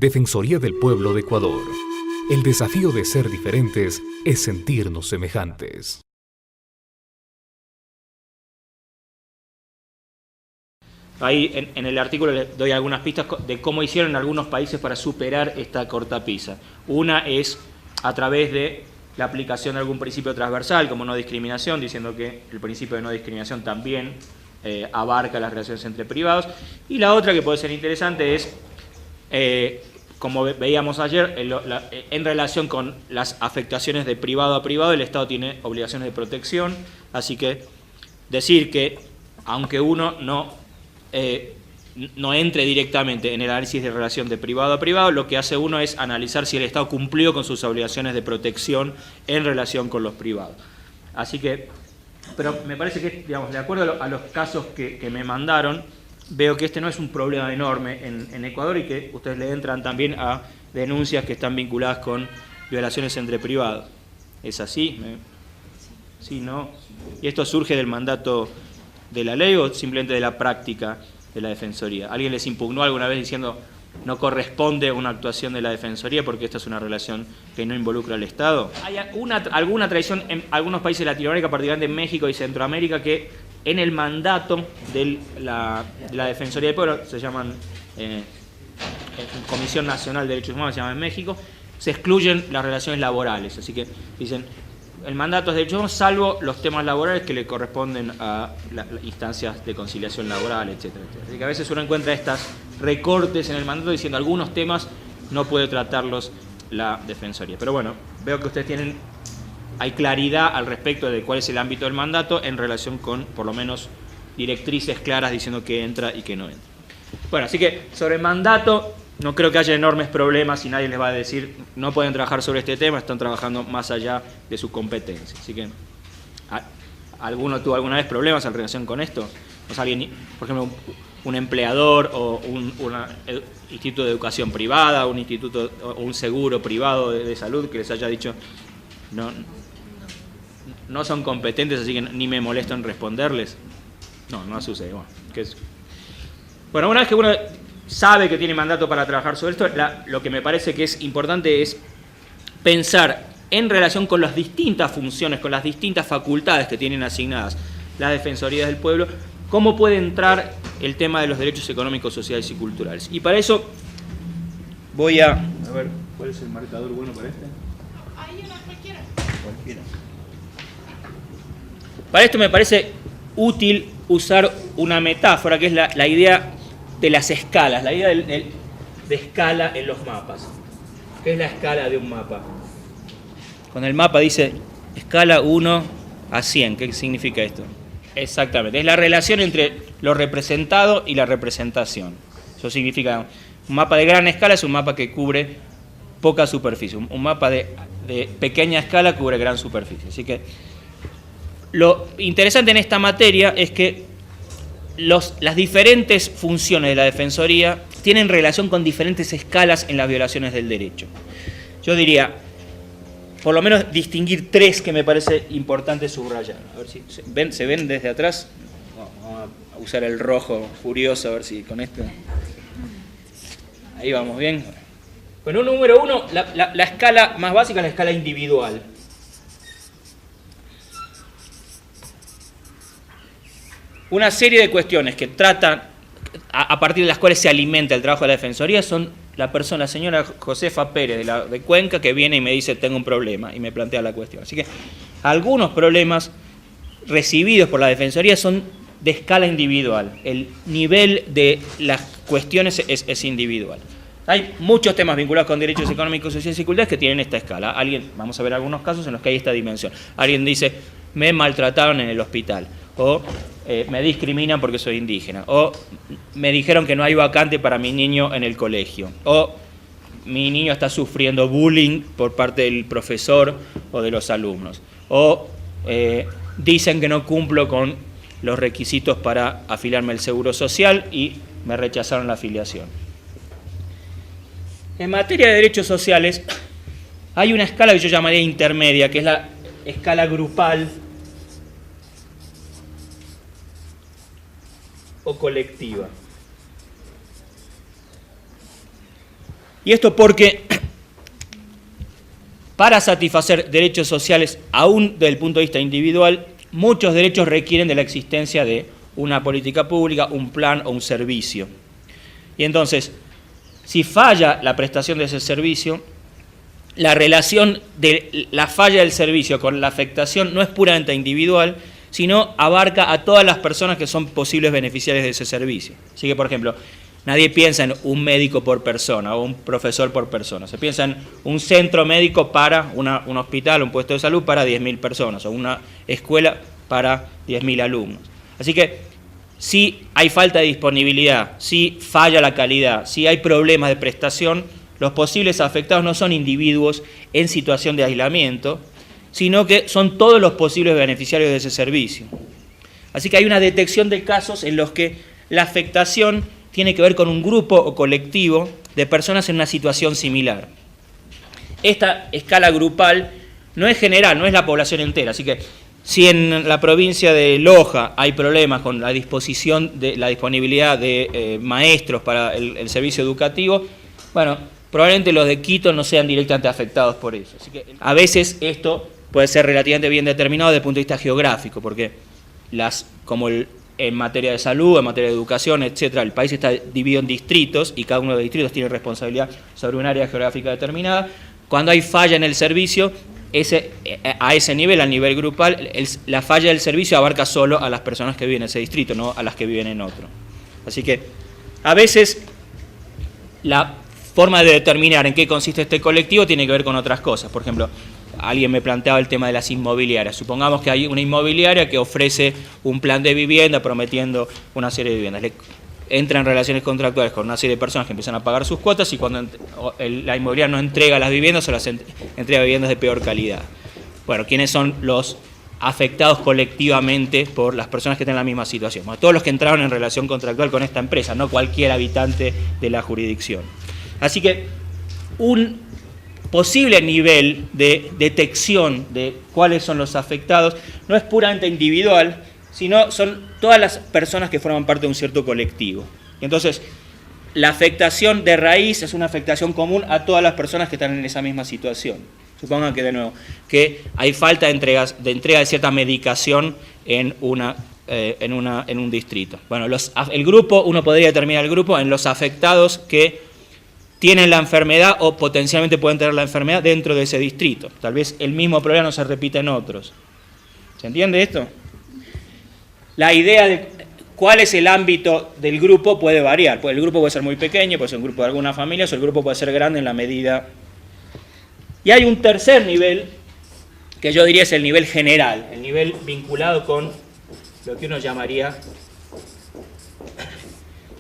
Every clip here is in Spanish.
Defensoría del Pueblo de Ecuador. El desafío de ser diferentes es sentirnos semejantes. Ahí en el artículo les doy algunas pistas de cómo hicieron algunos países para superar esta cortapisa. Una es a través de la aplicación de algún principio transversal, como no discriminación, diciendo que el principio de no discriminación también abarca las relaciones entre privados. Y la otra que puede ser interesante es, como veíamos ayer, en relación con las afectaciones de privado a privado, el Estado tiene obligaciones de protección, así que decir que, aunque uno no entre directamente en el análisis de relación de privado a privado, lo que hace uno es analizar si el Estado cumplió con sus obligaciones de protección en relación con los privados. Así que, pero me parece que, digamos, de acuerdo a los casos que me mandaron, veo que este no es un problema enorme en Ecuador y que ustedes le entran también a denuncias que están vinculadas con violaciones entre privados. ¿Es así? ¿Sí, no? ¿Y esto surge del mandato de la ley o simplemente de la práctica de la Defensoría? ¿Alguien les impugnó alguna vez diciendo no corresponde una actuación de la Defensoría porque esta es una relación que no involucra al Estado? Hay alguna tradición en algunos países de Latinoamérica, particularmente en México y Centroamérica, que en el mandato de la Defensoría del Pueblo, se llaman Comisión Nacional de Derechos Humanos, se llama en México, se excluyen las relaciones laborales. Así que dicen, el mandato es de derechos humanos, salvo los temas laborales que le corresponden a las instancias de conciliación laboral, etcétera, etcétera. Así que a veces uno encuentra estos recortes en el mandato diciendo algunos temas no puede tratarlos la Defensoría. Pero bueno, veo que ustedes hay claridad al respecto de cuál es el ámbito del mandato en relación con, por lo menos, directrices claras diciendo qué entra y qué no entra. Bueno, así que sobre el mandato no creo que haya enormes problemas y nadie les va a decir no pueden trabajar sobre este tema, están trabajando más allá de su competencia. Así que, ¿alguno tuvo alguna vez problemas en relación con esto? O sea, alguien, por ejemplo, un empleador o un instituto de educación privada, un instituto o un seguro privado de salud que les haya dicho no son competentes, así que ni me molesto en responderles. No ha sucedido. Bueno, una vez que uno sabe que tiene mandato para trabajar sobre esto, lo que me parece que es importante es pensar en relación con las distintas funciones, con las distintas facultades que tienen asignadas las Defensorías del Pueblo, cómo puede entrar el tema de los derechos económicos, sociales y culturales. Y para eso voy a ver, ¿cuál es el marcador bueno para este? Ahí una cualquiera. Cualquiera. Para esto me parece útil usar una metáfora, que es la idea de las escalas, la idea de escala en los mapas. ¿Qué es la escala de un mapa? Cuando el mapa dice escala 1 a 100, ¿qué significa esto? Exactamente, es la relación entre lo representado y la representación. Eso significa, un mapa de gran escala es un mapa que cubre poca superficie, un mapa de pequeña escala cubre gran superficie. Así que lo interesante en esta materia es que las diferentes funciones de la Defensoría tienen relación con diferentes escalas en las violaciones del derecho. Yo diría, por lo menos distinguir tres que me parece importante subrayar. A ver si se ven desde atrás. Vamos a usar el rojo furioso, a ver si con esto. Ahí vamos bien. Bueno, número uno, la escala más básica es la escala individual. Una serie de cuestiones que tratan, a partir de las cuales se alimenta el trabajo de la Defensoría, son la señora Josefa Pérez de Cuenca, que viene y me dice tengo un problema y me plantea la cuestión. Así que algunos problemas recibidos por la Defensoría son de escala individual. El nivel de las cuestiones es individual. Hay muchos temas vinculados con derechos económicos, sociales y culturales que tienen esta escala. Vamos a ver algunos casos en los que hay esta dimensión. Alguien dice, me maltrataron en el hospital, o me discriminan porque soy indígena, o me dijeron que no hay vacante para mi niño en el colegio, o mi niño está sufriendo bullying por parte del profesor o de los alumnos, o dicen que no cumplo con los requisitos para afiliarme al Seguro Social y me rechazaron la afiliación. En materia de derechos sociales hay una escala que yo llamaría intermedia, que es la escala grupal o colectiva. Y esto porque para satisfacer derechos sociales, aún desde el punto de vista individual, muchos derechos requieren de la existencia de una política pública, un plan o un servicio. Y entonces, si falla la prestación de ese servicio, la relación de la falla del servicio con la afectación no es puramente individual, sino abarca a todas las personas que son posibles beneficiarios de ese servicio. Así que, por ejemplo, nadie piensa en un médico por persona o un profesor por persona. Se piensa en un centro médico para un hospital, un puesto de salud para 10.000 personas o una escuela para 10.000 alumnos. Así que si hay falta de disponibilidad, si falla la calidad, si hay problemas de prestación, los posibles afectados no son individuos en situación de aislamiento, sino que son todos los posibles beneficiarios de ese servicio. Así que hay una detección de casos en los que la afectación tiene que ver con un grupo o colectivo de personas en una situación similar. Esta escala grupal no es general, no es la población entera, así que si en la provincia de Loja hay problemas con la disponibilidad de maestros para el servicio educativo, bueno, probablemente los de Quito no sean directamente afectados por eso. Así que a veces esto puede ser relativamente bien determinado desde el punto de vista geográfico, porque en materia de salud, en materia de educación, etcétera, el país está dividido en distritos y cada uno de los distritos tiene responsabilidad sobre un área geográfica determinada. Cuando hay falla en el servicio, a ese nivel, al nivel grupal, la falla del servicio abarca solo a las personas que viven en ese distrito, no a las que viven en otro. Así que a veces la forma de determinar en qué consiste este colectivo tiene que ver con otras cosas. Por ejemplo, alguien me planteaba el tema de las inmobiliarias. Supongamos que hay una inmobiliaria que ofrece un plan de vivienda prometiendo una serie de viviendas. Entra en relaciones contractuales con una serie de personas que empiezan a pagar sus cuotas y cuando la inmobiliaria no entrega las viviendas o las entrega viviendas de peor calidad. Bueno, ¿quiénes son los afectados colectivamente por las personas que están en la misma situación? Bueno, todos los que entraron en relación contractual con esta empresa, no cualquier habitante de la jurisdicción. Así que un posible nivel de detección de cuáles son los afectados no es puramente individual, sino son todas las personas que forman parte de un cierto colectivo. Y entonces, la afectación de raíz es una afectación común a todas las personas que están en esa misma situación. Supongan que, de nuevo, que hay falta de entrega de cierta medicación en un distrito. Bueno, el grupo, uno podría determinar el grupo en los afectados que tienen la enfermedad o potencialmente pueden tener la enfermedad dentro de ese distrito. Tal vez el mismo problema no se repita en otros. ¿Se entiende esto? La idea de cuál es el ámbito del grupo puede variar. El grupo puede ser muy pequeño, puede ser un grupo de algunas familias, o el grupo puede ser grande en la medida. Y hay un tercer nivel, que yo diría es el nivel general, el nivel vinculado con lo que uno llamaría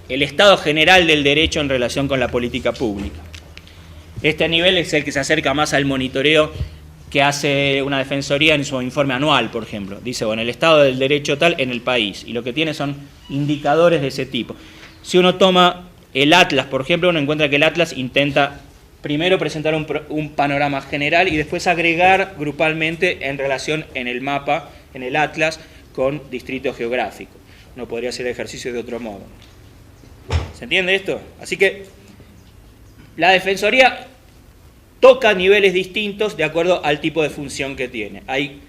el estado general del derecho en relación con la política pública. Este nivel es el que se acerca más al monitoreo que hace una defensoría en su informe anual, por ejemplo. Dice, bueno, el estado del derecho tal en el país, y lo que tiene son indicadores de ese tipo. Si uno toma el Atlas, por ejemplo, uno encuentra que el Atlas intenta primero presentar un panorama general y después agregar grupalmente en relación en el mapa, en el Atlas, con distritos geográficos. Uno podría hacer el ejercicio de otro modo. ¿Se entiende esto? Así que la defensoría toca niveles distintos de acuerdo al tipo de función que tiene. Hay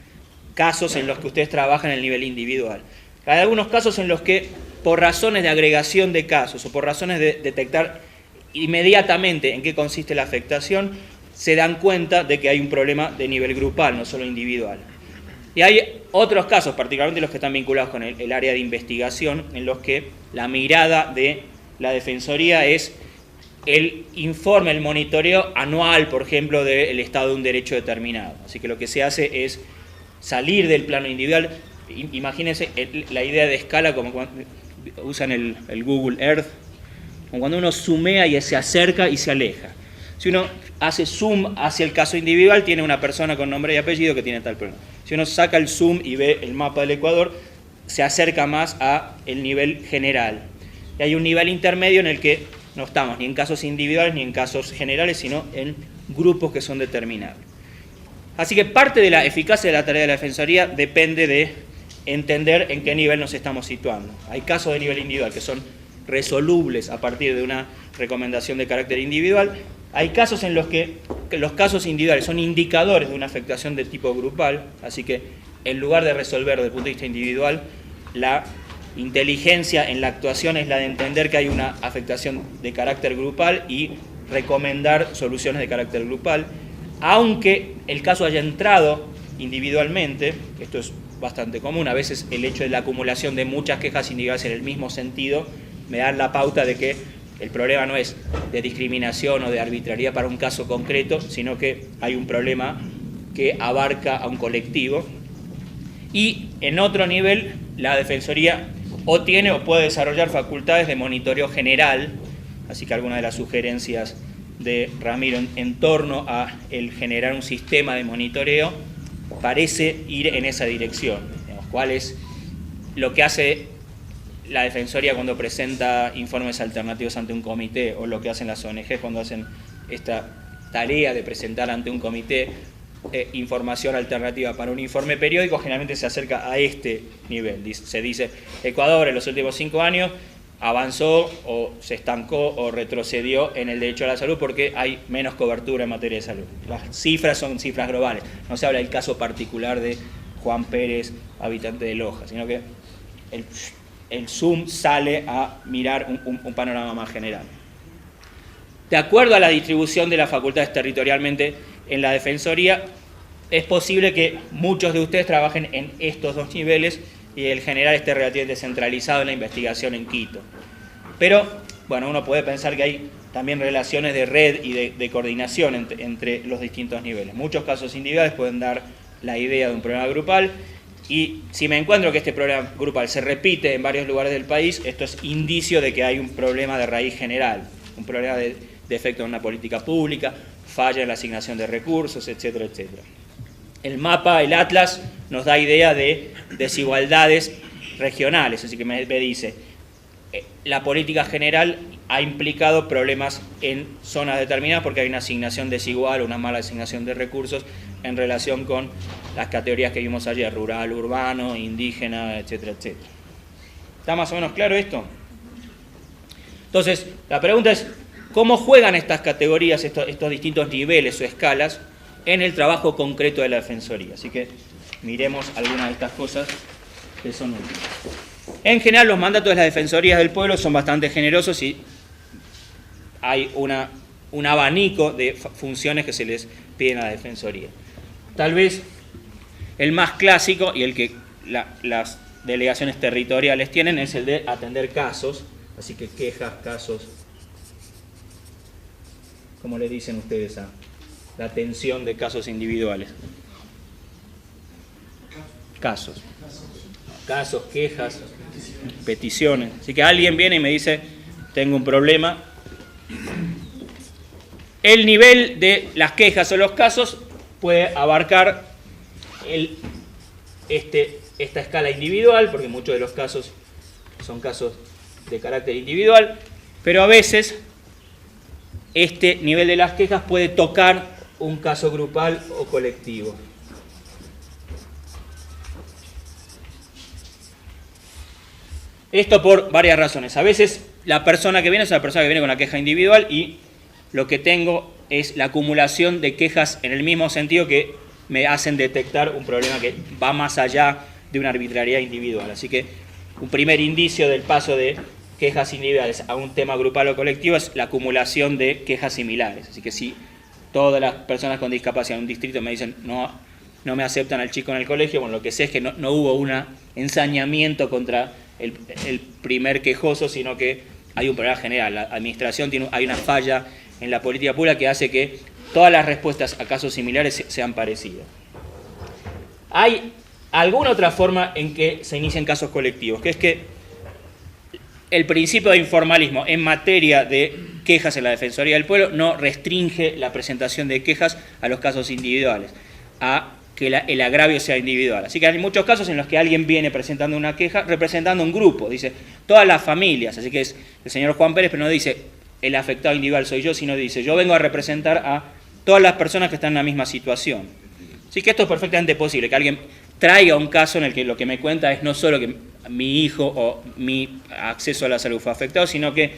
casos en los que ustedes trabajan en el nivel individual. Hay algunos casos en los que, por razones de agregación de casos o por razones de detectar inmediatamente en qué consiste la afectación, se dan cuenta de que hay un problema de nivel grupal, no solo individual. Y hay otros casos, particularmente los que están vinculados con el área de investigación, en los que la mirada de la defensoría es el informe, el monitoreo anual, por ejemplo, del estado de un derecho determinado. Así que lo que se hace es salir del plano individual. Imagínense la idea de escala como cuando usan el Google Earth, como cuando uno zoomea y se acerca y se aleja. Si uno hace zoom hacia el caso individual, tiene una persona con nombre y apellido que tiene tal problema. Si uno saca el zoom y ve el mapa del Ecuador, se acerca más al nivel general. Y hay un nivel intermedio en el que no estamos ni en casos individuales ni en casos generales, sino en grupos que son determinados. Así que parte de la eficacia de la tarea de la Defensoría depende de entender en qué nivel nos estamos situando. Hay casos de nivel individual que son resolubles a partir de una recomendación de carácter individual. Hay casos en los que los casos individuales son indicadores de una afectación de tipo grupal, así que en lugar de resolver desde el punto de vista individual, la inteligencia en la actuación es la de entender que hay una afectación de carácter grupal y recomendar soluciones de carácter grupal, aunque el caso haya entrado individualmente. Esto es bastante común. A veces el hecho de la acumulación de muchas quejas individuales en el mismo sentido me da la pauta de que el problema no es de discriminación o de arbitrariedad para un caso concreto, sino que hay un problema que abarca a un colectivo. Y en otro nivel, la Defensoría o tiene o puede desarrollar facultades de monitoreo general, así que alguna de las sugerencias de Ramiro en torno a el generar un sistema de monitoreo parece ir en esa dirección. Digamos, ¿cuál es lo que hace la Defensoría cuando presenta informes alternativos ante un comité, o lo que hacen las ONG cuando hacen esta tarea de presentar ante un comité información alternativa para un informe periódico? Generalmente se acerca a este nivel. Se dice, Ecuador en los últimos 5 años avanzó o se estancó o retrocedió en el derecho a la salud porque hay menos cobertura en materia de salud. Las cifras son cifras globales, no se habla del caso particular de Juan Pérez, habitante de Loja, sino que el zoom sale a mirar un panorama más general. De acuerdo a la distribución de las facultades territorialmente en la Defensoría, es posible que muchos de ustedes trabajen en estos dos niveles y el general esté relativamente centralizado en la investigación en Quito. Pero, bueno, uno puede pensar que hay también relaciones de red y de coordinación entre los distintos niveles. Muchos casos individuales pueden dar la idea de un problema grupal, y si me encuentro que este problema grupal se repite en varios lugares del país, esto es indicio de que hay un problema de raíz general, un problema de defecto en una política pública, falla en la asignación de recursos, etcétera, etcétera. El mapa, el atlas, nos da idea de desigualdades regionales, así que me dice, la política general ha implicado problemas en zonas determinadas porque hay una asignación desigual o una mala asignación de recursos en relación con las categorías que vimos ayer, rural, urbano, indígena, etcétera, etcétera. ¿Está más o menos claro esto? Entonces, la pregunta es, ¿cómo juegan estas categorías, estos distintos niveles o escalas en el trabajo concreto de la Defensoría? Así que miremos algunas de estas cosas que son útiles. En general, los mandatos de las Defensorías del Pueblo son bastante generosos y hay un abanico de funciones que se les piden a la Defensoría. Tal vez el más clásico y el que las delegaciones territoriales tienen es el de atender casos, así que quejas, casos. ¿Cómo le dicen ustedes a la atención de casos individuales? Casos, quejas, peticiones. Así que alguien viene y me dice, tengo un problema. El nivel de las quejas o los casos puede abarcar esta escala individual, porque muchos de los casos son casos de carácter individual, pero a veces este nivel de las quejas puede tocar un caso grupal o colectivo. Esto por varias razones. A veces la persona que viene es una persona que viene con una queja individual y lo que tengo es la acumulación de quejas en el mismo sentido que me hacen detectar un problema que va más allá de una arbitrariedad individual. Así que un primer indicio del paso de quejas individuales a un tema grupal o colectivo es la acumulación de quejas similares. Así que si todas las personas con discapacidad en un distrito me dicen no me aceptan al chico en el colegio, bueno, lo que sé es que no hubo un ensañamiento contra el primer quejoso, sino que hay un problema general. La administración hay una falla en la política pública que hace que todas las respuestas a casos similares sean parecidas. Hay alguna otra forma en que se inician casos colectivos, que es que el principio de informalismo en materia de quejas en la Defensoría del Pueblo no restringe la presentación de quejas a los casos individuales, a que el agravio sea individual. Así que hay muchos casos en los que alguien viene presentando una queja representando un grupo, dice todas las familias, así que es el señor Juan Pérez, pero no dice el afectado individual soy yo, sino dice yo vengo a representar a todas las personas que están en la misma situación. Así que esto es perfectamente posible, que alguien traiga un caso en el que lo que me cuenta es no solo que mi hijo o mi acceso a la salud fue afectado, sino que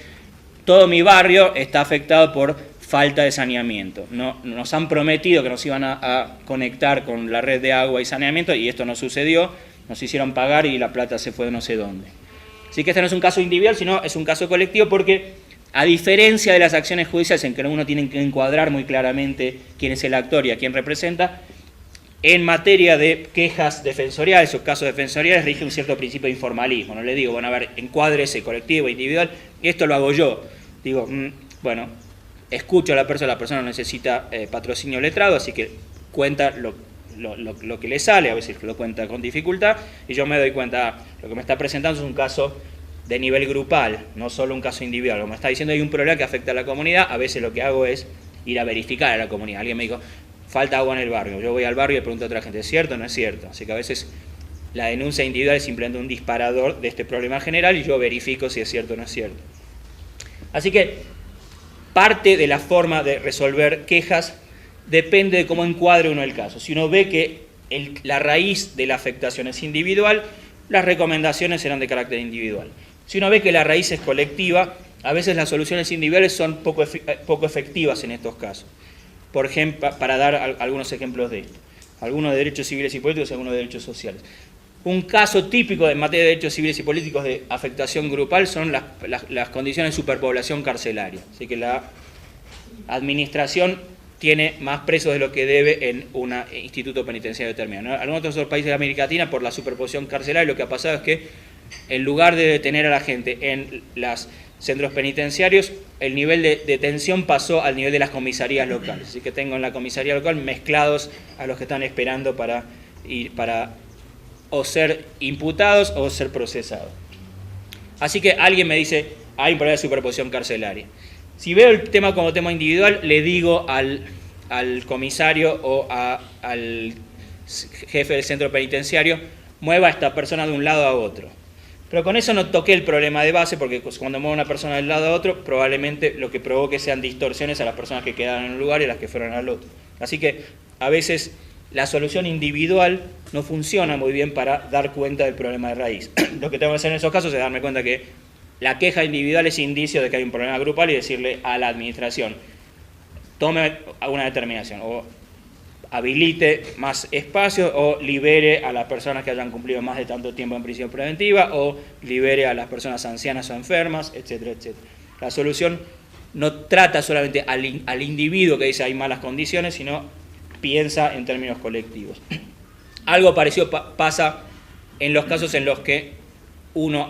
todo mi barrio está afectado por falta de saneamiento. Nos han prometido que nos iban a conectar con la red de agua y saneamiento y esto no sucedió, nos hicieron pagar y la plata se fue de no sé dónde. Así que este no es un caso individual, sino es un caso colectivo porque, a diferencia de las acciones judiciales en que uno tiene que encuadrar muy claramente quién es el actor y a quién representa, en materia de quejas defensoriales o casos defensoriales rige un cierto principio de informalismo. No le digo, bueno, a ver, encuádrese colectivo, individual, esto lo hago yo. Digo, bueno, escucho a la persona no necesita patrocinio letrado, así que cuenta lo que le sale, a veces lo cuenta con dificultad, y yo me doy cuenta, lo que me está presentando es un caso de nivel grupal, no solo un caso individual. Como me está diciendo, hay un problema que afecta a la comunidad, a veces lo que hago es ir a verificar a la comunidad. Alguien me dijo, falta agua en el barrio. Yo voy al barrio y le pregunto a otra gente, ¿es cierto o no es cierto? Así que a veces la denuncia individual es simplemente un disparador de este problema general y yo verifico si es cierto o no es cierto. Así que parte de la forma de resolver quejas depende de cómo encuadre uno el caso. Si uno ve que la raíz de la afectación es individual, las recomendaciones serán de carácter individual. Si uno ve que la raíz es colectiva, a veces las soluciones individuales son poco efectivas en estos casos. Por ejemplo, para dar algunos ejemplos de esto. Algunos de derechos civiles y políticos y algunos de derechos sociales. Un caso típico en materia de derechos civiles y políticos de afectación grupal son las condiciones de superpoblación carcelaria. Así que la administración tiene más presos de lo que debe en un instituto penitenciario determinado. En algunos otros países de América Latina, por la superposición carcelaria, lo que ha pasado es que en lugar de detener a la gente en los centros penitenciarios, el nivel de detención pasó al nivel de las comisarías locales. Así que tengo en la comisaría local mezclados a los que están esperando para o ser imputados o ser procesados. Así que alguien me dice, hay un problema de superposición carcelaria. Si veo el tema como tema individual, le digo al comisario o al jefe del centro penitenciario, mueva a esta persona de un lado a otro. Pero con eso no toqué el problema de base, porque cuando muevo a una persona de un lado a otro, probablemente lo que provoque sean distorsiones a las personas que quedaron en un lugar y a las que fueron al otro. Así que a veces la solución individual no funciona muy bien para dar cuenta del problema de raíz. Lo que tengo que hacer en esos casos es darme cuenta que la queja individual es indicio de que hay un problema grupal y decirle a la administración, tome alguna determinación, o habilite más espacio, o libere a las personas que hayan cumplido más de tanto tiempo en prisión preventiva, o libere a las personas ancianas o enfermas, etcétera, etcétera. La solución no trata solamente al individuo que dice hay malas condiciones, sino piensa en términos colectivos. Algo parecido pasa en los casos en los que uno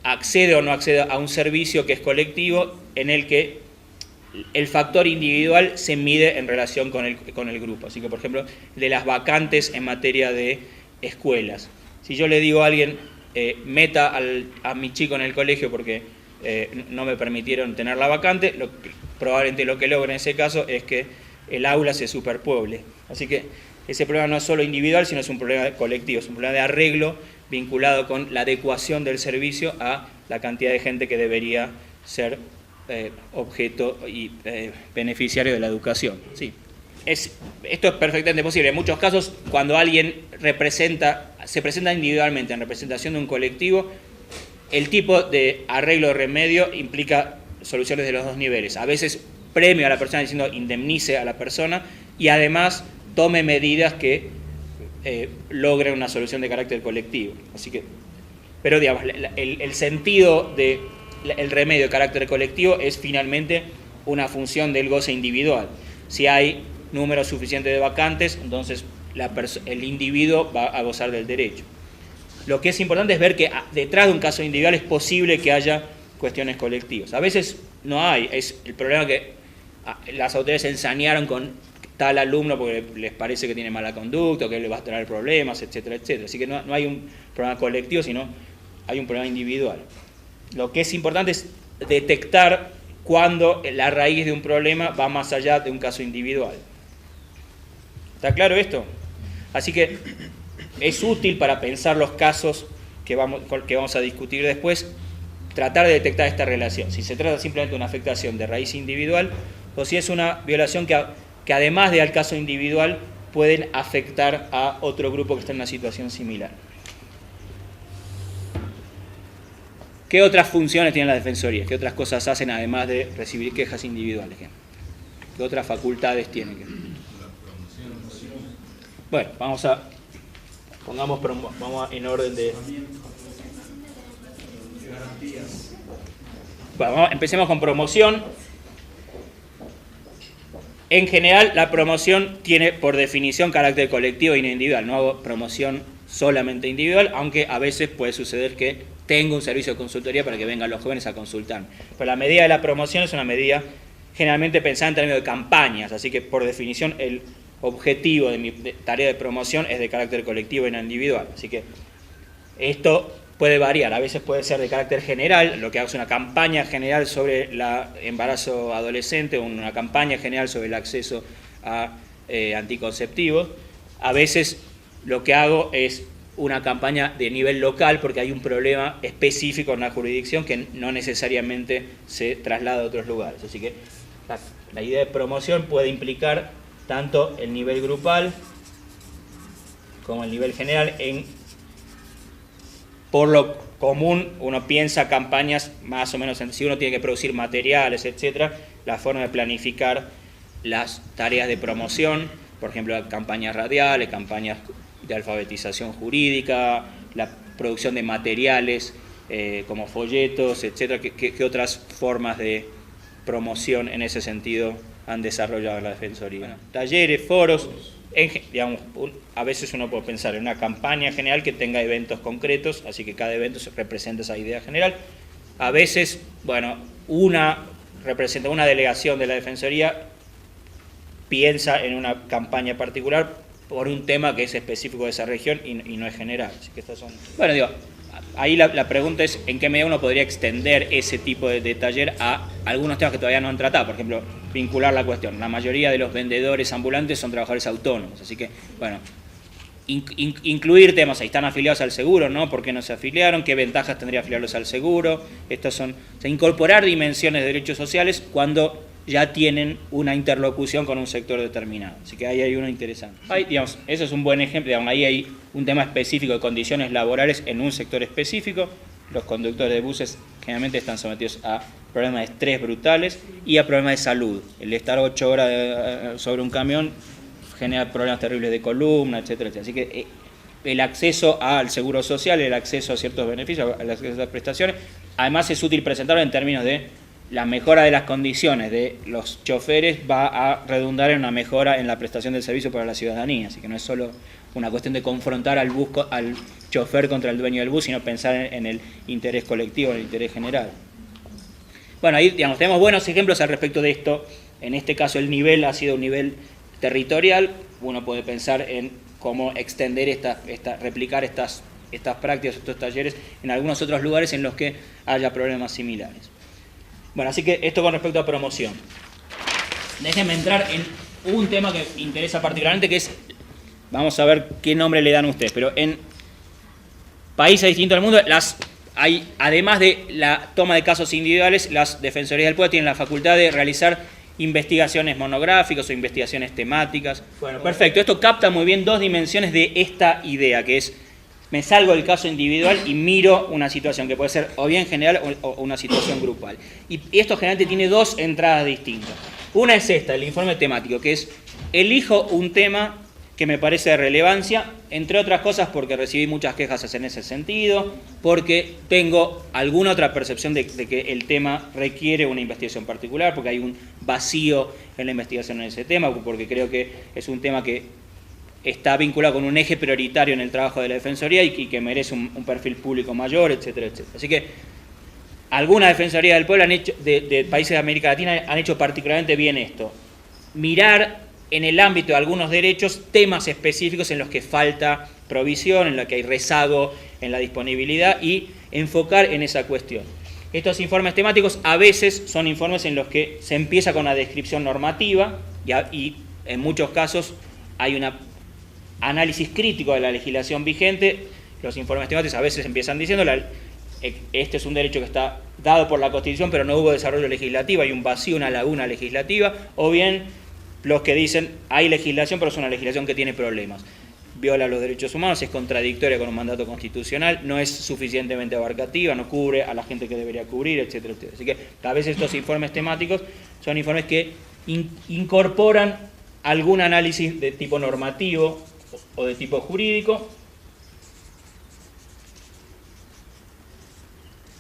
accede o no accede a un servicio que es colectivo, en el que el factor individual se mide en relación con el grupo. Así que, por ejemplo, de las vacantes en materia de escuelas. Si yo le digo a alguien, meta a mi chico en el colegio porque no me permitieron tener la vacante, probablemente lo que logre en ese caso es que el aula se superpueble. Así que ese problema no es solo individual, sino es un problema colectivo, es un problema de arreglo vinculado con la adecuación del servicio a la cantidad de gente que debería ser objeto y beneficiario de la educación. Sí. Esto es perfectamente posible. En muchos casos, cuando alguien se presenta individualmente en representación de un colectivo, el tipo de arreglo de remedio implica soluciones de los dos niveles. A veces premio a la persona diciendo indemnice a la persona y además tome medidas que logren una solución de carácter colectivo. Así que, pero digamos, el sentido del remedio de carácter colectivo es finalmente una función del goce individual. Si hay número suficiente de vacantes, entonces el individuo va a gozar del derecho. Lo que es importante es ver que detrás de un caso individual es posible que haya cuestiones colectivas. A veces no hay, es el problema que las autoridades ensañaron con tal alumno porque les parece que tiene mala conducta, que le va a traer problemas, etcétera, etcétera. Así que no hay un problema colectivo, sino hay un problema individual. Lo que es importante es detectar cuando la raíz de un problema va más allá de un caso individual. ¿Está claro esto? Así que es útil para pensar los casos que vamos a discutir después, tratar de detectar esta relación. Si se trata simplemente de una afectación de raíz individual o si es una violación que además del caso individual pueden afectar a otro grupo que está en una situación similar. ¿Qué otras funciones tienen las defensorías? ¿Qué otras cosas hacen además de recibir quejas individuales? ¿Qué otras facultades tiene? Bueno, vamos en orden de... Bueno, empecemos con promoción. En general, la promoción tiene por definición carácter colectivo y no individual. No hago promoción solamente individual, aunque a veces puede suceder que tengo un servicio de consultoría para que vengan los jóvenes a consultar. Pero la medida de la promoción es una medida generalmente pensada en términos de campañas, así que por definición el objetivo de mi tarea de promoción es de carácter colectivo y no individual. Así que esto puede variar, a veces puede ser de carácter general, lo que hago es una campaña general sobre el embarazo adolescente, una campaña general sobre el acceso a anticonceptivos. A veces lo que hago es una campaña de nivel local porque hay un problema específico en una jurisdicción que no necesariamente se traslada a otros lugares. Así que la idea de promoción puede implicar tanto el nivel grupal como el nivel general. Por lo común uno piensa campañas más o menos, si uno tiene que producir materiales, etcétera, la forma de planificar las tareas de promoción, por ejemplo, campañas radiales, campañas de alfabetización jurídica, la producción de materiales como folletos, etcétera. ¿Qué otras formas de promoción en ese sentido han desarrollado la Defensoría? Bueno, talleres, foros, digamos, a veces uno puede pensar en una campaña general que tenga eventos concretos, así que cada evento representa esa idea general. A veces, bueno, representa una delegación de la Defensoría, piensa en una campaña particular por un tema que es específico de esa región y no es general. Así que estas son... Bueno, digo, ahí la pregunta es en qué medida uno podría extender ese tipo de taller a algunos temas que todavía no han tratado. Por ejemplo, vincular la cuestión. La mayoría de los vendedores ambulantes son trabajadores autónomos, así que, bueno, incluir temas, ahí están afiliados al seguro, ¿no? ¿Por qué no se afiliaron? ¿Qué ventajas tendría afiliarlos al seguro? Estos son, o sea, incorporar dimensiones de derechos sociales cuando ya tienen una interlocución con un sector determinado. Así que ahí hay uno interesante. Digamos, ese es un buen ejemplo. Digamos, ahí hay un tema específico de condiciones laborales en un sector específico. Los conductores de buses generalmente están sometidos a problemas de estrés brutales y a problemas de salud. El estar 8 horas sobre un camión genera problemas terribles de columna, etcétera, etcétera. Así que el acceso al seguro social, el acceso a ciertos beneficios, el acceso a las prestaciones, además es útil presentarlo en términos de la mejora de las condiciones de los choferes va a redundar en una mejora en la prestación del servicio para la ciudadanía. Así que no es solo una cuestión de confrontar al chofer contra el dueño del bus, sino pensar en el interés colectivo, en el interés general. Bueno, ahí digamos, tenemos buenos ejemplos al respecto de esto. En este caso el nivel ha sido un nivel territorial. Uno puede pensar en cómo extender replicar estas prácticas, estos talleres en algunos otros lugares en los que haya problemas similares. Bueno, así que esto con respecto a promoción. Déjenme entrar en un tema que interesa particularmente, que es, vamos a ver qué nombre le dan ustedes, pero en países distintos del mundo, además de la toma de casos individuales, las defensorías del pueblo tienen la facultad de realizar investigaciones monográficas o investigaciones temáticas. Bueno, perfecto. Esto capta muy bien dos dimensiones de esta idea, que es me salgo del caso individual y miro una situación que puede ser o bien general o una situación grupal. Y esto generalmente tiene dos entradas distintas. Una es esta, el informe temático, que es elijo un tema que me parece de relevancia, entre otras cosas porque recibí muchas quejas en ese sentido, porque tengo alguna otra percepción de que el tema requiere una investigación particular, porque hay un vacío en la investigación en ese tema, porque creo que es un tema que está vinculado con un eje prioritario en el trabajo de la Defensoría y que merece un perfil público mayor, etcétera, etcétera. Así que algunas defensorías del pueblo de países de América Latina han hecho particularmente bien esto. Mirar en el ámbito de algunos derechos temas específicos en los que falta provisión, en los que hay rezago en la disponibilidad y enfocar en esa cuestión. Estos informes temáticos a veces son informes en los que se empieza con una descripción normativa y en muchos casos hay un análisis crítico de la legislación vigente. Los informes temáticos a veces empiezan diciendo este es un derecho que está dado por la Constitución pero no hubo desarrollo legislativo, hay un vacío, una laguna legislativa, o bien los que dicen hay legislación pero es una legislación que tiene problemas, viola los derechos humanos, es contradictoria con un mandato constitucional, no es suficientemente abarcativa, no cubre a la gente que debería cubrir, etcétera, etcétera. Así que a veces estos informes temáticos son informes que incorporan algún análisis de tipo normativo o de tipo jurídico,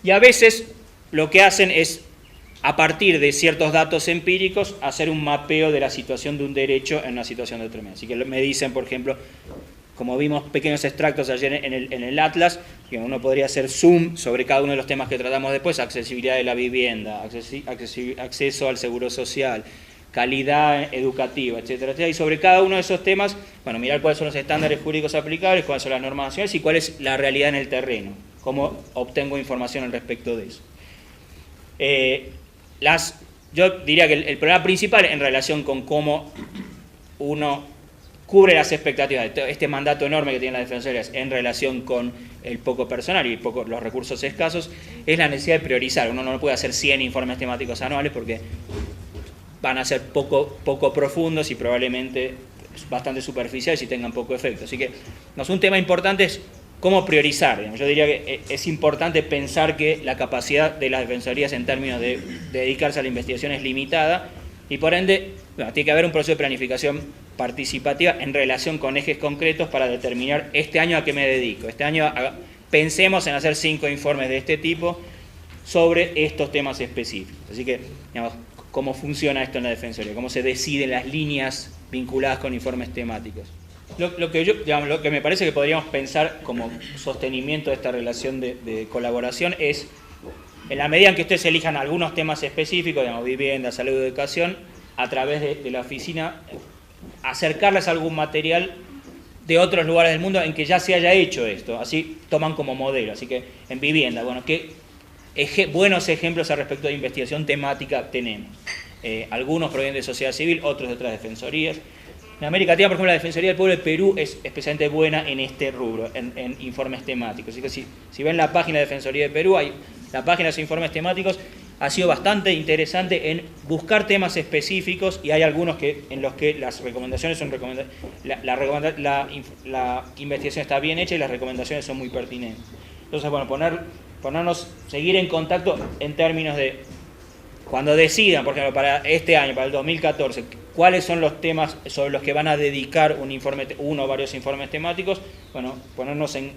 y a veces lo que hacen es, a partir de ciertos datos empíricos, hacer un mapeo de la situación de un derecho en una situación determinada. Así que me dicen, por ejemplo, como vimos pequeños extractos ayer en el Atlas, que uno podría hacer zoom sobre cada uno de los temas que tratamos después: accesibilidad de la vivienda, acceso al seguro social, calidad educativa, etcétera, etcétera. Y sobre cada uno de esos temas, bueno, mirar cuáles son los estándares jurídicos aplicables, cuáles son las normas nacionales y cuál es la realidad en el terreno, cómo obtengo información al respecto de eso. Yo diría que el problema principal en relación con cómo uno cubre las expectativas de este mandato enorme que tienen las defensorías en relación con el poco personal y los recursos escasos, es la necesidad de priorizar. Uno no puede hacer 100 informes temáticos anuales porque van a ser poco profundos y probablemente bastante superficiales y tengan poco efecto. Así que un tema importante es cómo priorizar. Yo diría que es importante pensar que la capacidad de las defensorías en términos de dedicarse a la investigación es limitada y por ende tiene que haber un proceso de planificación participativa en relación con ejes concretos para determinar este año a qué me dedico. Este año pensemos en hacer 5 informes de este tipo sobre estos temas específicos. Así que, cómo funciona esto en la defensoría, cómo se deciden las líneas vinculadas con informes temáticos. Lo que me parece que podríamos pensar como sostenimiento de esta relación de colaboración es, en la medida en que ustedes elijan algunos temas específicos, vivienda, salud, educación, a través de la oficina, acercarles algún material de otros lugares del mundo en que ya se haya hecho esto, así toman como modelo. Así que en vivienda, ¿qué buenos ejemplos al respecto de investigación temática tenemos? Algunos provienen de sociedad civil, otros de otras defensorías. En América Latina, por ejemplo, la Defensoría del Pueblo de Perú es especialmente buena en este rubro, en informes temáticos. Así que si ven la página de Defensoría de Perú, la página de los informes temáticos ha sido bastante interesante en buscar temas específicos, y hay algunos en los que las recomendaciones son la investigación está bien hecha y las recomendaciones son muy pertinentes. Entonces, seguir en contacto en términos de, cuando decidan, por ejemplo, para este año, para el 2014, cuáles son los temas sobre los que van a dedicar uno o varios informes temáticos, ponernos en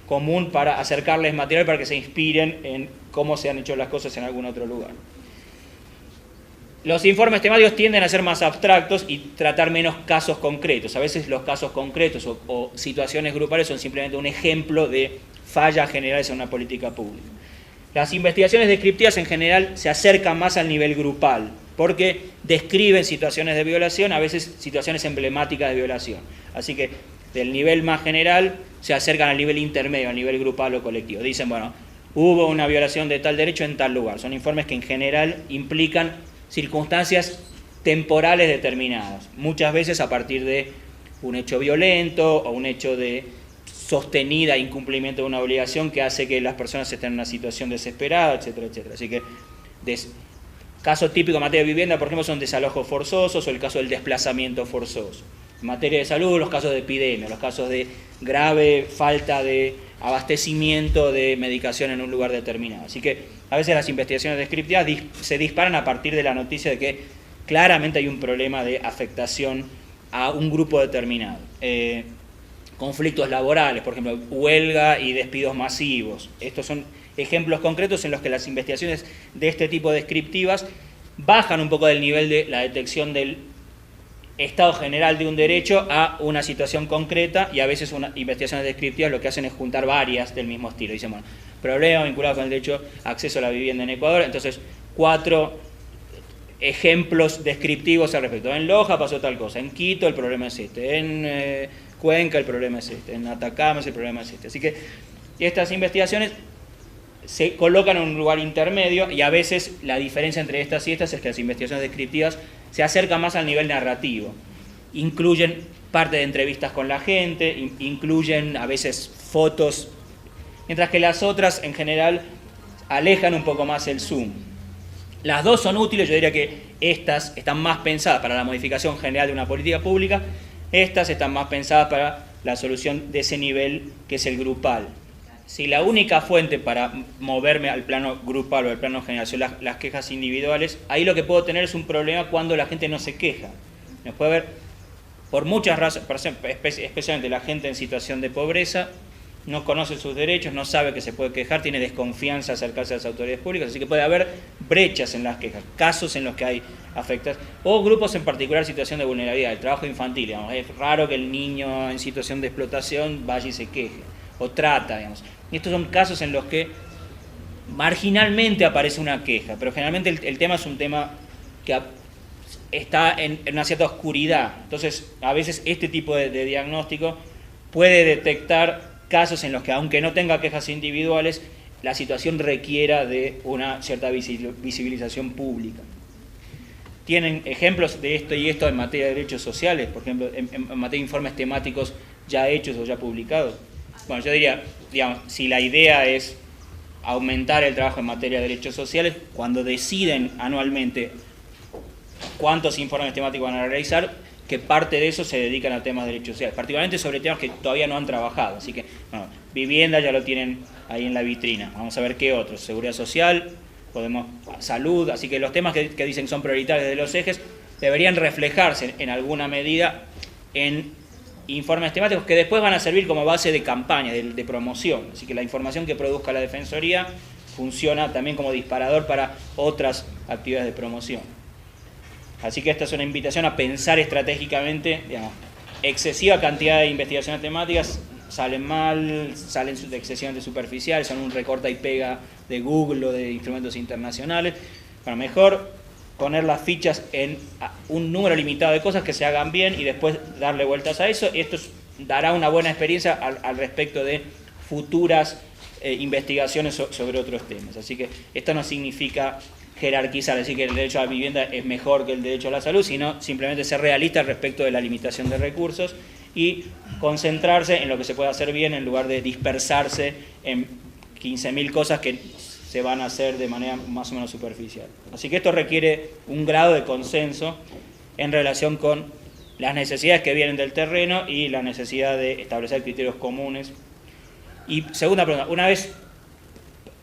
común para acercarles material para que se inspiren en cómo se han hecho las cosas en algún otro lugar. Los informes temáticos tienden a ser más abstractos y tratar menos casos concretos. A veces los casos concretos o situaciones grupales son simplemente un ejemplo de fallas generales en una política pública. Las investigaciones descriptivas en general se acercan más al nivel grupal, porque describen situaciones de violación, a veces situaciones emblemáticas de violación. Así que del nivel más general se acercan al nivel intermedio, al nivel grupal o colectivo. Dicen, hubo una violación de tal derecho en tal lugar. Son informes que en general implican circunstancias temporales determinadas, muchas veces a partir de un hecho violento o un hecho de sostenida incumplimiento de una obligación que hace que las personas estén en una situación desesperada, etcétera, etcétera. Así que casos típicos en materia de vivienda, por ejemplo, son desalojos forzosos o el caso del desplazamiento forzoso. En materia de salud, los casos de epidemia, los casos de grave falta de abastecimiento de medicación en un lugar determinado. Así que a veces las investigaciones descriptivas se disparan a partir de la noticia de que claramente hay un problema de afectación a un grupo determinado. Conflictos laborales, por ejemplo, huelga y despidos masivos. Estos son ejemplos concretos en los que las investigaciones de este tipo descriptivas bajan un poco del nivel de la detección del estado general de un derecho a una situación concreta, y a veces investigaciones descriptivas lo que hacen es juntar varias del mismo estilo. Dicen, problema vinculado con el derecho a acceso a la vivienda en Ecuador, entonces 4 ejemplos descriptivos al respecto. En Loja pasó tal cosa, en Quito el problema es este, en Cuenca el problema es este, en Atacama el problema es este. Así que estas investigaciones se colocan en un lugar intermedio, y a veces la diferencia entre estas y estas es que las investigaciones descriptivas se acercan más al nivel narrativo. Incluyen parte de entrevistas con la gente, incluyen a veces fotos, mientras que las otras en general alejan un poco más el zoom. Las dos son útiles, yo diría que estas están más pensadas para la modificación general de una política pública, estas están más pensadas para la solución de ese nivel que es el grupal. si la única fuente para moverme al plano grupal o al plano general son las quejas individuales, ahí lo que puedo tener es un problema cuando la gente no se queja. Nos puede haber, por muchas razones, especialmente la gente en situación de pobreza, no conoce sus derechos, no sabe que se puede quejar, tiene desconfianza acercarse a las autoridades públicas, así que puede haber brechas en las quejas, casos en los que hay afectados, o grupos en particular situación de vulnerabilidad, el trabajo infantil, digamos. Es raro que el niño en situación de explotación vaya y se queje, o trata, digamos. Y estos son casos en los que marginalmente aparece una queja, pero generalmente el tema es un tema que está en una cierta oscuridad. Entonces, a veces este tipo de diagnóstico puede detectar casos en los que, aunque no tenga quejas individuales, la situación requiera de una cierta visibilización pública. Tienen ejemplos de esto y esto en materia de derechos sociales, por ejemplo, en materia de informes temáticos ya hechos o ya publicados. Bueno, yo diría, digamos, si la idea es aumentar el trabajo en materia de derechos sociales, cuando deciden anualmente cuántos informes temáticos van a realizar, que parte de eso se dedican a temas de derechos sociales, particularmente sobre temas que todavía no han trabajado. Así que, bueno, vivienda ya lo tienen ahí en la vitrina. Vamos a ver qué otros. Seguridad social, salud. Así que los temas que dicen que son prioritarios de los ejes deberían reflejarse en alguna medida en informes temáticos que después van a servir como base de campaña, de promoción. Así que la información que produzca la Defensoría funciona también como disparador para otras actividades de promoción. Así que esta es una invitación a pensar estratégicamente, digamos, excesiva cantidad de investigaciones temáticas salen mal, salen excesivamente superficiales, son un recorta y pega de Google o de instrumentos internacionales. Bueno, mejor poner las fichas en un número limitado de cosas que se hagan bien y después darle vueltas a eso, y esto dará una buena experiencia al respecto de futuras investigaciones sobre otros temas. Así que esto no significa jerarquizar, decir que el derecho a la vivienda es mejor que el derecho a la salud, sino simplemente ser realista respecto de la limitación de recursos y concentrarse en lo que se puede hacer bien en lugar de dispersarse en 15.000 cosas que se van a hacer de manera más o menos superficial. Así que esto requiere un grado de consenso en relación con las necesidades que vienen del terreno y la necesidad de establecer criterios comunes. Y segunda pregunta, una vez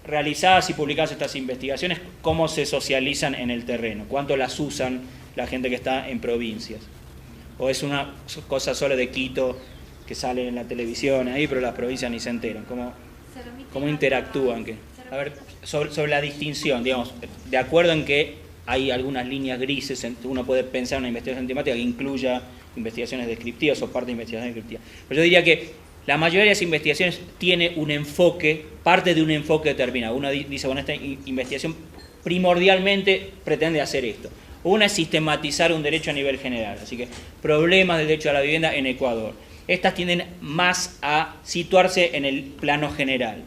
realizadas y publicadas estas investigaciones, ¿cómo se socializan en el terreno? ¿Cuánto las usan la gente que está en provincias? ¿O es una cosa solo de Quito que sale en la televisión ahí, pero las provincias ni se enteran? ¿Cómo interactúan? A ver, sobre la distinción, digamos, de acuerdo en que hay algunas líneas grises, uno puede pensar en una investigación temática que incluya investigaciones descriptivas o parte de investigaciones descriptivas. Pero yo diría que la mayoría de esas investigaciones tiene un enfoque, parte de un enfoque determinado. Uno dice, bueno, esta investigación primordialmente pretende hacer esto. Una es sistematizar un derecho a nivel general, así que problemas del derecho a la vivienda en Ecuador. Estas tienden más a situarse en el plano general.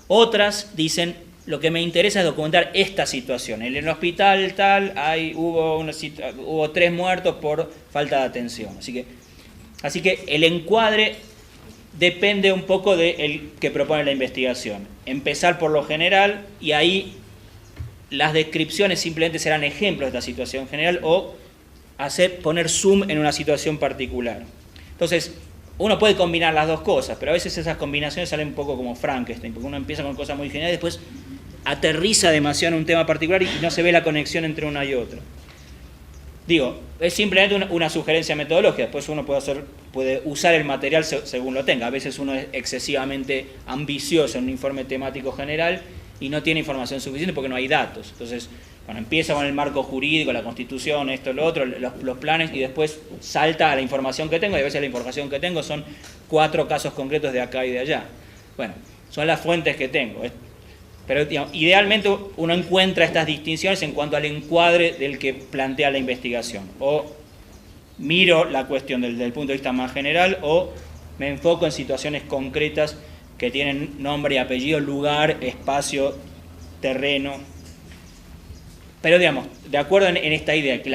Otras dicen, lo que me interesa es documentar esta situación. En el hospital tal, hubo 3 muertos por falta de atención. Así que el encuadre depende un poco del que propone la investigación. Empezar por lo general y ahí las descripciones simplemente serán ejemplos de esta situación general o poner zoom en una situación particular. Entonces, uno puede combinar las dos cosas, pero a veces esas combinaciones salen un poco como Frankenstein, porque uno empieza con cosas muy generales y después aterriza demasiado en un tema particular y no se ve la conexión entre una y otra. Digo, es simplemente una sugerencia metodológica, después uno puede usar el material según lo tenga. A veces uno es excesivamente ambicioso en un informe temático general y no tiene información suficiente porque no hay datos. Entonces, bueno, empieza con el marco jurídico, la Constitución, esto, lo otro, los planes, y después salta a la información que tengo, y a veces la información que tengo son 4 casos concretos de acá y de allá. Bueno, son las fuentes que tengo. Pero digamos, idealmente uno encuentra estas distinciones en cuanto al encuadre del que plantea la investigación. O miro la cuestión desde el punto de vista más general, o me enfoco en situaciones concretas que tienen nombre y apellido, lugar, espacio, terreno. Pero digamos, de acuerdo en esta idea, que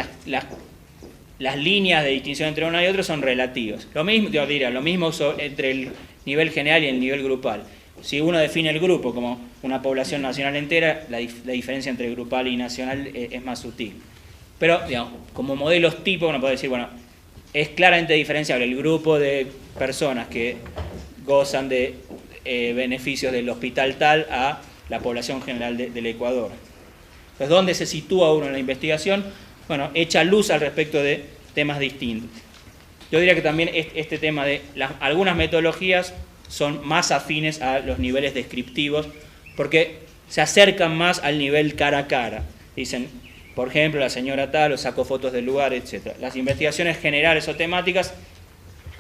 las líneas de distinción entre una y otra son relativas. Lo mismo, yo diría, lo mismo entre el nivel general y el nivel grupal. Si uno define el grupo como una población nacional entera, la diferencia entre grupal y nacional es más sutil. Pero, digamos, como modelos tipo, uno puede decir, bueno, es claramente diferenciable el grupo de personas que gozan de beneficios del hospital tal a la población general del Ecuador. Entonces, ¿dónde se sitúa uno en la investigación? Bueno, echa luz al respecto de temas distintos. Yo diría que también este tema de algunas metodologías son más afines a los niveles descriptivos porque se acercan más al nivel cara a cara. Dicen, por ejemplo, la señora tal, o sacó fotos del lugar, etc. Las investigaciones generales o temáticas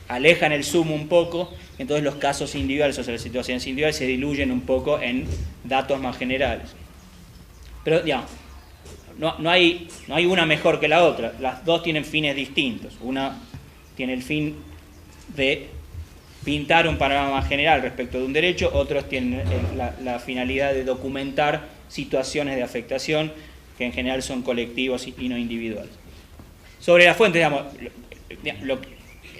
alejan el zoom un poco, entonces los casos individuales o las situaciones individuales se diluyen un poco en datos más generales. Pero, digamos, no hay una mejor que la otra, las dos tienen fines distintos. Una tiene el fin de pintar un panorama general respecto de un derecho, otros tienen la finalidad de documentar situaciones de afectación que en general son colectivos y no individuales. Sobre las fuentes, digamos,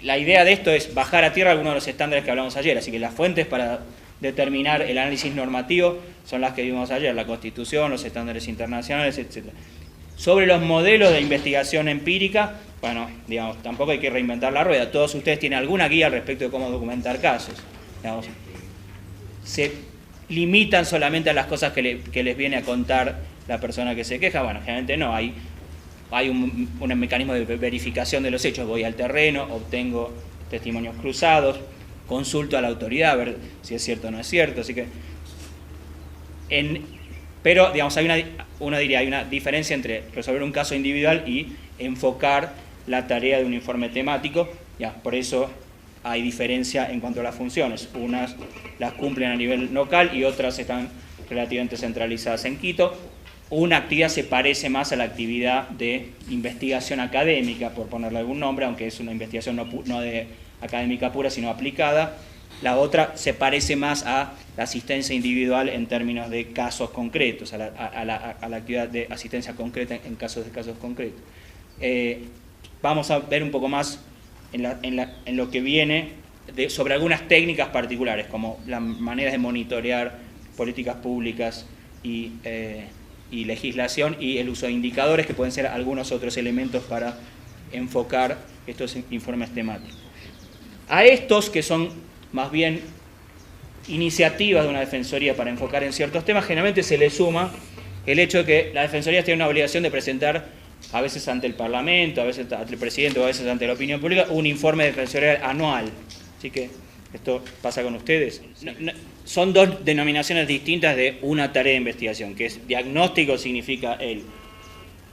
la idea de esto es bajar a tierra algunos de los estándares que hablamos ayer, así que las fuentes para determinar el análisis normativo son las que vimos ayer, la Constitución, los estándares internacionales, etc. Sobre los modelos de investigación empírica, bueno, digamos, tampoco hay que reinventar la rueda. Todos ustedes tienen alguna guía al respecto de cómo documentar casos. Digamos, se limitan solamente a las cosas que les viene a contar la persona que se queja. Bueno, generalmente no, hay un mecanismo de verificación de los hechos. Voy al terreno, obtengo testimonios cruzados, consulto a la autoridad a ver si es cierto o no es cierto. Así que, pero, digamos, hay una diferencia entre resolver un caso individual y enfocar la tarea de un informe temático. Ya, por eso hay diferencia en cuanto a las funciones. Unas las cumplen a nivel local y otras están relativamente centralizadas en Quito. Una actividad se parece más a la actividad de investigación académica, por ponerle algún nombre, aunque es una investigación no de académica pura, sino aplicada. La otra se parece más a la asistencia individual en términos de casos concretos, a la actividad de asistencia concreta en casos concretos. Vamos a ver un poco más en lo que viene sobre algunas técnicas particulares, como las maneras de monitorear políticas públicas y legislación, y el uso de indicadores, que pueden ser algunos otros elementos para enfocar estos informes temáticos. A estos, que son más bien iniciativas de una defensoría para enfocar en ciertos temas, generalmente se le suma el hecho de que la defensoría tiene una obligación de presentar, a veces ante el Parlamento, a veces ante el presidente o a veces ante la opinión pública, un informe defensorial anual. Así que esto pasa con ustedes. Son dos denominaciones distintas de una tarea de investigación, que es diagnóstico, significa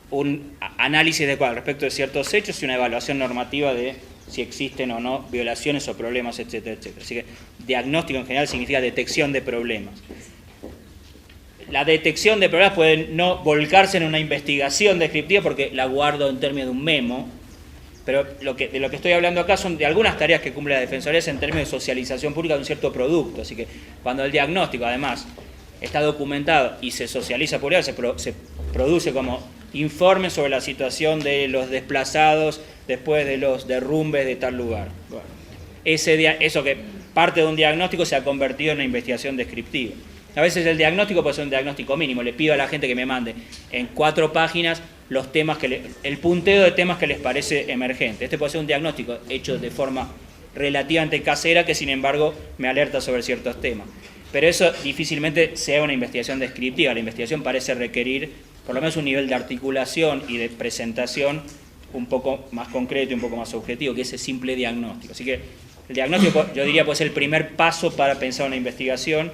un análisis adecuado respecto de ciertos hechos y una evaluación normativa de si existen o no violaciones o problemas, etcétera, etcétera. Así que diagnóstico en general significa detección de problemas. La detección de problemas puede no volcarse en una investigación descriptiva porque la guardo en términos de un memo, pero de lo que estoy hablando acá son de algunas tareas que cumple la Defensoría en términos de socialización pública de un cierto producto. Así que cuando el diagnóstico, además, está documentado y se socializa públicamente, se produce como informe sobre la situación de los desplazados después de los derrumbes de tal lugar. Bueno, eso que parte de un diagnóstico se ha convertido en una investigación descriptiva. A veces el diagnóstico puede ser un diagnóstico mínimo. Le pido a la gente que me mande en 4 páginas los temas el punteo de temas que les parece emergente. Este puede ser un diagnóstico hecho de forma relativamente casera que sin embargo me alerta sobre ciertos temas. Pero eso difícilmente sea una investigación descriptiva. La investigación parece requerir por lo menos un nivel de articulación y de presentación un poco más concreto y un poco más objetivo que ese simple diagnóstico. Así que el diagnóstico, yo diría, puede ser el primer paso para pensar una investigación,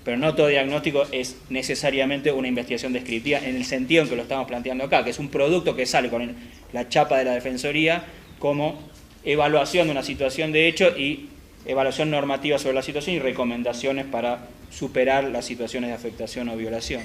pero no todo diagnóstico es necesariamente una investigación descriptiva en el sentido en que lo estamos planteando acá, que es un producto que sale con la chapa de la Defensoría como evaluación de una situación de hecho y evaluación normativa sobre la situación y recomendaciones para superar las situaciones de afectación o violación.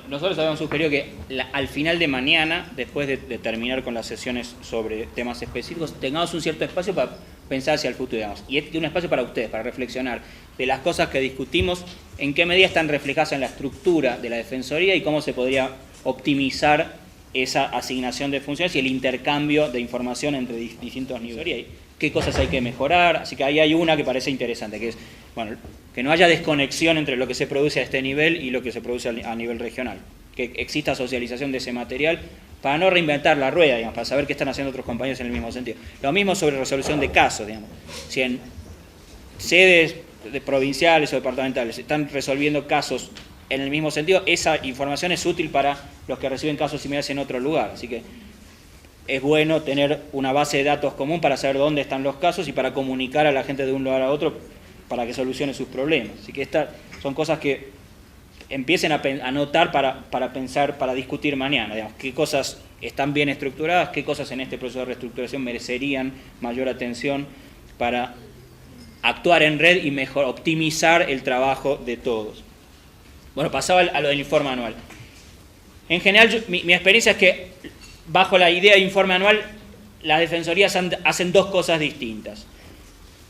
Nosotros habíamos sugerido que al final de mañana, después de terminar con las sesiones sobre temas específicos, tengamos un cierto espacio para pensar hacia el futuro, digamos, y un espacio para ustedes, para reflexionar de las cosas que discutimos, en qué medida están reflejadas en la estructura de la Defensoría y cómo se podría optimizar esa asignación de funciones y el intercambio de información entre distintos niveles. Qué cosas hay que mejorar, así que ahí hay una que parece interesante, que es, bueno, que no haya desconexión entre lo que se produce a este nivel y lo que se produce a nivel regional, que exista socialización de ese material para no reinventar la rueda, digamos, para saber qué están haciendo otros compañeros en el mismo sentido. Lo mismo sobre resolución de casos, digamos. Si en sedes de provinciales o departamentales están resolviendo casos en el mismo sentido, esa información es útil para los que reciben casos similares en otro lugar. Así que es bueno tener una base de datos común para saber dónde están los casos y para comunicar a la gente de un lugar a otro para que solucione sus problemas. Así que estas son cosas que empiecen a notar para pensar, para discutir mañana. Digamos, qué cosas están bien estructuradas, qué cosas en este proceso de reestructuración merecerían mayor atención para actuar en red y mejor optimizar el trabajo de todos. Bueno, pasaba a lo del informe anual. En general, mi experiencia es que bajo la idea de informe anual, las defensorías hacen dos cosas distintas.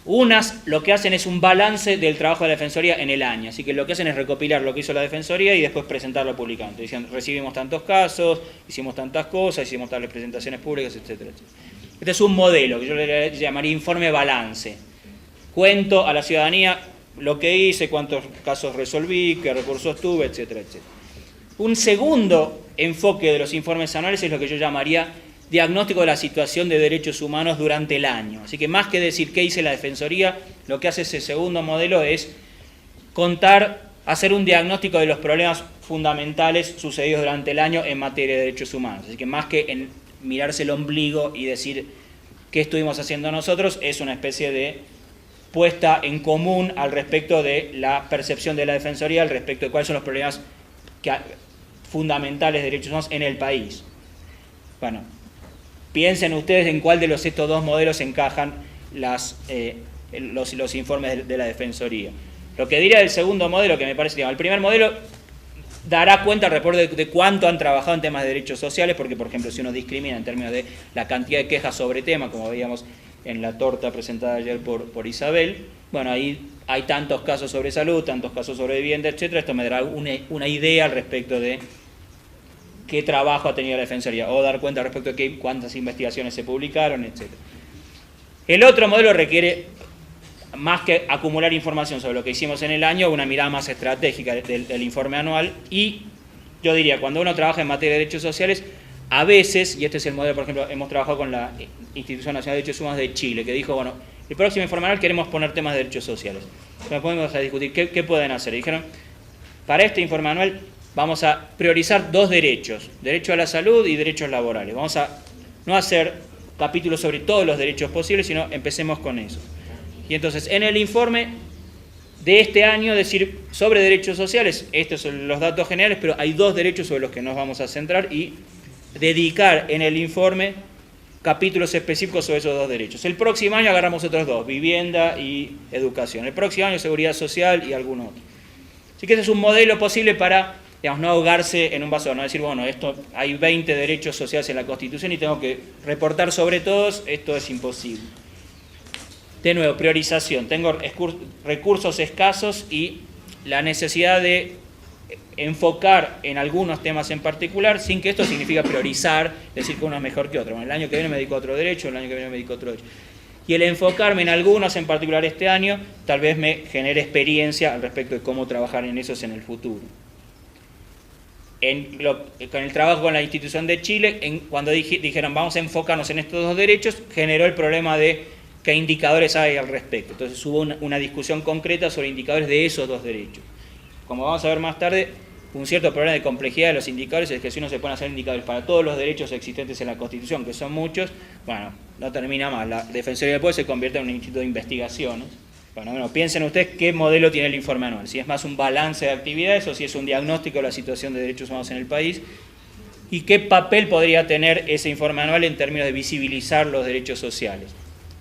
Unas, lo que hacen es un balance del trabajo de la defensoría en el año. Así que lo que hacen es recopilar lo que hizo la defensoría y después presentarlo públicamente. Dicen, recibimos tantos casos, hicimos tantas cosas, hicimos tales presentaciones públicas, etcétera, etcétera. Este es un modelo que yo le llamaría informe balance. Cuento a la ciudadanía lo que hice, cuántos casos resolví, qué recursos tuve, etcétera, etcétera. Un segundo enfoque de los informes anuales es lo que yo llamaría diagnóstico de la situación de derechos humanos durante el año. Así que más que decir qué hice la Defensoría, lo que hace ese segundo modelo es contar, hacer un diagnóstico de los problemas fundamentales sucedidos durante el año en materia de derechos humanos. Así que más que en mirarse el ombligo y decir qué estuvimos haciendo nosotros, es una especie de puesta en común al respecto de la percepción de la Defensoría, al respecto de cuáles son los problemas fundamentales de derechos humanos en el país. Bueno, piensen ustedes en cuál de estos dos modelos encajan los informes de la Defensoría. Lo que diría del segundo modelo, que me parece, digamos, el primer modelo dará cuenta al reporte de cuánto han trabajado en temas de derechos sociales, porque, por ejemplo, si uno discrimina en términos de la cantidad de quejas sobre temas, como veíamos en la torta presentada ayer por Isabel, bueno, ahí hay tantos casos sobre salud, tantos casos sobre vivienda, etcétera. Esto me dará una idea al respecto de qué trabajo ha tenido la Defensoría, o dar cuenta respecto de cuántas investigaciones se publicaron, etc. El otro modelo requiere, más que acumular información sobre lo que hicimos en el año, una mirada más estratégica del informe anual, y yo diría, cuando uno trabaja en materia de derechos sociales, a veces, y este es el modelo, por ejemplo, hemos trabajado con la Institución Nacional de Derechos Humanos de Chile, que dijo, bueno, el próximo informe anual queremos poner temas de derechos sociales. Entonces podemos discutir qué pueden hacer. Y dijeron, para este informe anual vamos a priorizar dos derechos, derecho a la salud y derechos laborales. Vamos a no hacer capítulos sobre todos los derechos posibles, sino empecemos con eso. Y entonces, en el informe de este año, decir sobre derechos sociales, estos son los datos generales, pero hay dos derechos sobre los que nos vamos a centrar y dedicar en el informe capítulos específicos sobre esos dos derechos. El próximo año agarramos otros dos, vivienda y educación. El próximo año seguridad social y algún otro. Así que ese es un modelo posible para, digamos, no ahogarse en un vaso, no decir, bueno, hay 20 derechos sociales en la Constitución y tengo que reportar sobre todos, esto es imposible. De nuevo, priorización. Tengo recursos escasos y la necesidad de enfocar en algunos temas en particular, sin que esto significa priorizar, decir que uno es mejor que otro. Bueno, el año que viene me dedico a otro derecho, el año que viene me dedico a otro derecho. Y el enfocarme en algunos en particular este año, tal vez me genere experiencia al respecto de cómo trabajar en esos en el futuro. Con el trabajo con la Institución de Chile, cuando dijeron vamos a enfocarnos en estos dos derechos, generó el problema de qué indicadores hay al respecto. Entonces hubo una discusión concreta sobre indicadores de esos dos derechos. Como vamos a ver más tarde, un cierto problema de complejidad de los indicadores es que si uno se pone a hacer indicadores para todos los derechos existentes en la Constitución, que son muchos, bueno, no termina más. La Defensoría del Pueblo se convierte en un instituto de investigaciones. Bueno, piensen ustedes qué modelo tiene el informe anual, si es más un balance de actividades o si es un diagnóstico de la situación de derechos humanos en el país, y qué papel podría tener ese informe anual en términos de visibilizar los derechos sociales.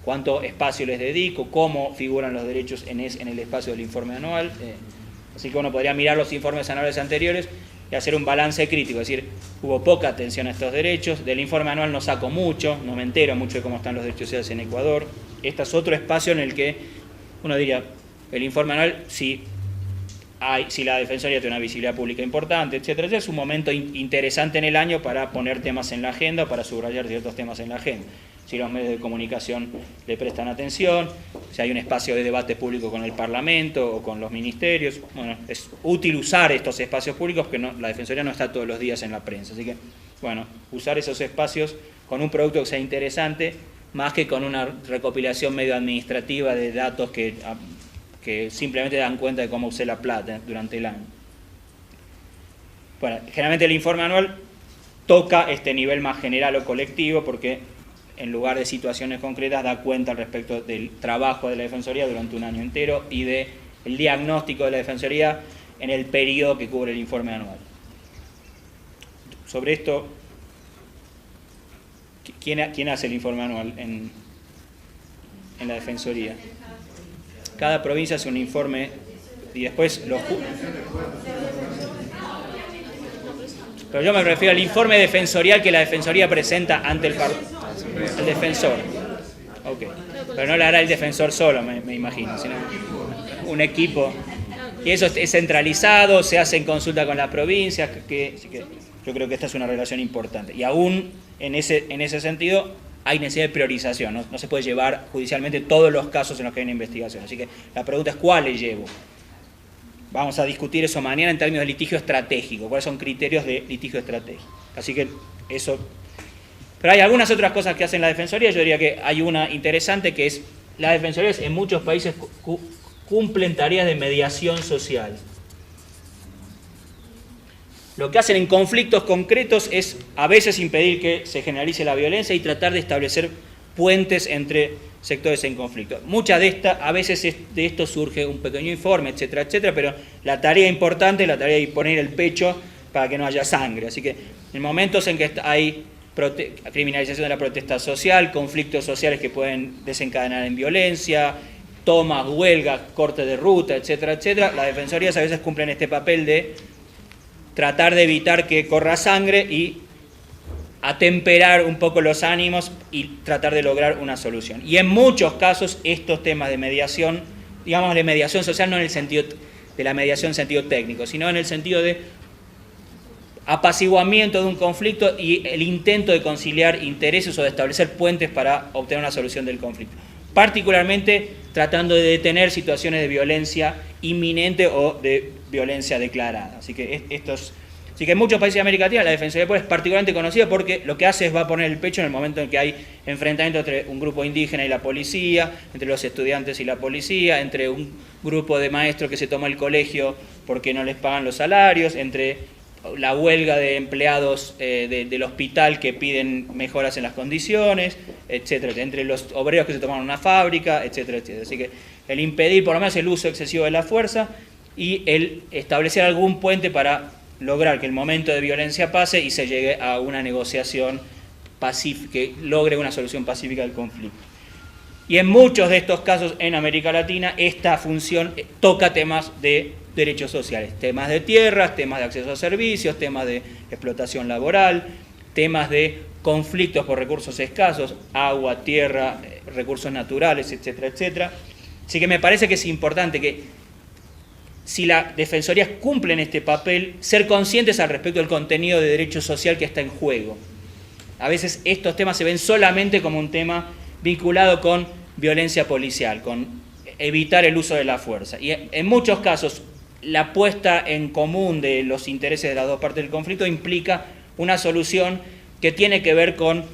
Cuánto espacio les dedico, cómo figuran los derechos en el espacio del informe anual. Así que uno podría mirar los informes anuales anteriores y hacer un balance crítico, es decir, hubo poca atención a estos derechos, del informe anual no saco mucho, no me entero mucho de cómo están los derechos sociales en Ecuador. Este es otro espacio en el que uno diría, el informe anual, si la Defensoría tiene una visibilidad pública importante, etcétera, es un momento interesante en el año para poner temas en la agenda o para subrayar ciertos temas en la agenda. Si los medios de comunicación le prestan atención, si hay un espacio de debate público con el Parlamento o con los ministerios, bueno, es útil usar estos espacios públicos porque la Defensoría no está todos los días en la prensa. Así que, bueno, usar esos espacios con un producto que sea interesante, más que con una recopilación medio administrativa de datos que que simplemente dan cuenta de cómo usé la plata durante el año. Bueno, generalmente el informe anual toca este nivel más general o colectivo porque en lugar de situaciones concretas da cuenta al respecto del trabajo de la Defensoría durante un año entero y del diagnóstico de la Defensoría en el periodo que cubre el informe anual. Sobre esto, ¿quién hace el informe anual en la Defensoría? Cada provincia hace un informe y después lo... Pero yo me refiero al informe defensorial que la Defensoría presenta ante el defensor. Okay. Pero no lo hará el defensor solo, me imagino, sino un equipo. Y eso es centralizado, se hace en consulta con las provincias, así que yo creo que esta es una relación importante. Y aún en ese sentido hay necesidad de priorización, no se puede llevar judicialmente todos los casos en los que hay una investigación. Así que la pregunta es ¿cuáles llevo? Vamos a discutir eso mañana en términos de litigio estratégico, cuáles son criterios de litigio estratégico. Así que eso... Pero hay algunas otras cosas que hacen la Defensoría, yo diría que hay una interesante que es, las Defensorías en muchos países cumplen tareas de mediación social. Lo que hacen en conflictos concretos es a veces impedir que se generalice la violencia y tratar de establecer puentes entre sectores en conflicto. A veces de esto surge un pequeño informe, etcétera, etcétera, pero la tarea importante es la tarea de poner el pecho para que no haya sangre. Así que en momentos en que hay criminalización de la protesta social, conflictos sociales que pueden desencadenar en violencia, tomas, huelgas, cortes de ruta, etcétera, etcétera, las defensorías a veces cumplen este papel de tratar de evitar que corra sangre y atemperar un poco los ánimos y tratar de lograr una solución. Y en muchos casos estos temas de mediación, digamos de mediación social, no en el sentido de la mediación en sentido técnico, sino en el sentido de apaciguamiento de un conflicto y el intento de conciliar intereses o de establecer puentes para obtener una solución del conflicto. Particularmente tratando de detener situaciones de violencia inminente o de violencia declarada. Así que en muchos países de América Latina la Defensoría del Pueblo es particularmente conocida porque lo que hace es va a poner el pecho en el momento en que hay enfrentamiento entre un grupo indígena y la policía, entre los estudiantes y la policía, entre un grupo de maestros que se toma el colegio porque no les pagan los salarios, entre la huelga de empleados del hospital que piden mejoras en las condiciones, etcétera, entre los obreros que se toman una fábrica, etcétera, etcétera. Así que el impedir por lo menos el uso excesivo de la fuerza y el establecer algún puente para lograr que el momento de violencia pase y se llegue a una negociación pacífica, que logre una solución pacífica del conflicto. Y en muchos de estos casos en América Latina esta función toca temas de derechos sociales, temas de tierras, temas de acceso a servicios, temas de explotación laboral, temas de conflictos por recursos escasos, agua, tierra, recursos naturales, etcétera, etcétera. Así que me parece que es importante que si las defensorías cumplen este papel, ser conscientes al respecto del contenido de derecho social que está en juego. A veces estos temas se ven solamente como un tema vinculado con violencia policial, con evitar el uso de la fuerza. Y en muchos casos, la puesta en común de los intereses de las dos partes del conflicto implica una solución que tiene que ver con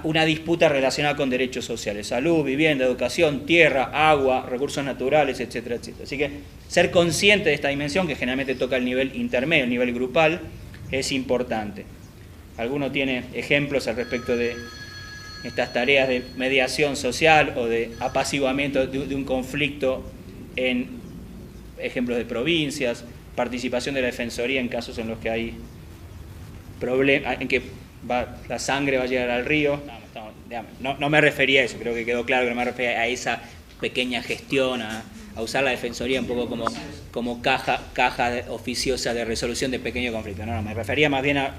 una disputa relacionada con derechos sociales, salud, vivienda, educación, tierra, agua, recursos naturales, etcétera, etcétera. Así que ser consciente de esta dimensión, que generalmente toca el nivel intermedio, el nivel grupal, es importante. ¿Alguno tiene ejemplos al respecto de estas tareas de mediación social o de apaciguamiento de un conflicto en ejemplos de provincias, participación de la Defensoría en casos en los que hay problemas, en que la sangre va a llegar al río? No me refería a eso, creo que quedó claro que no me refería a esa pequeña gestión, a usar la Defensoría un poco como caja oficiosa de resolución de pequeños conflictos. No, me refería más bien a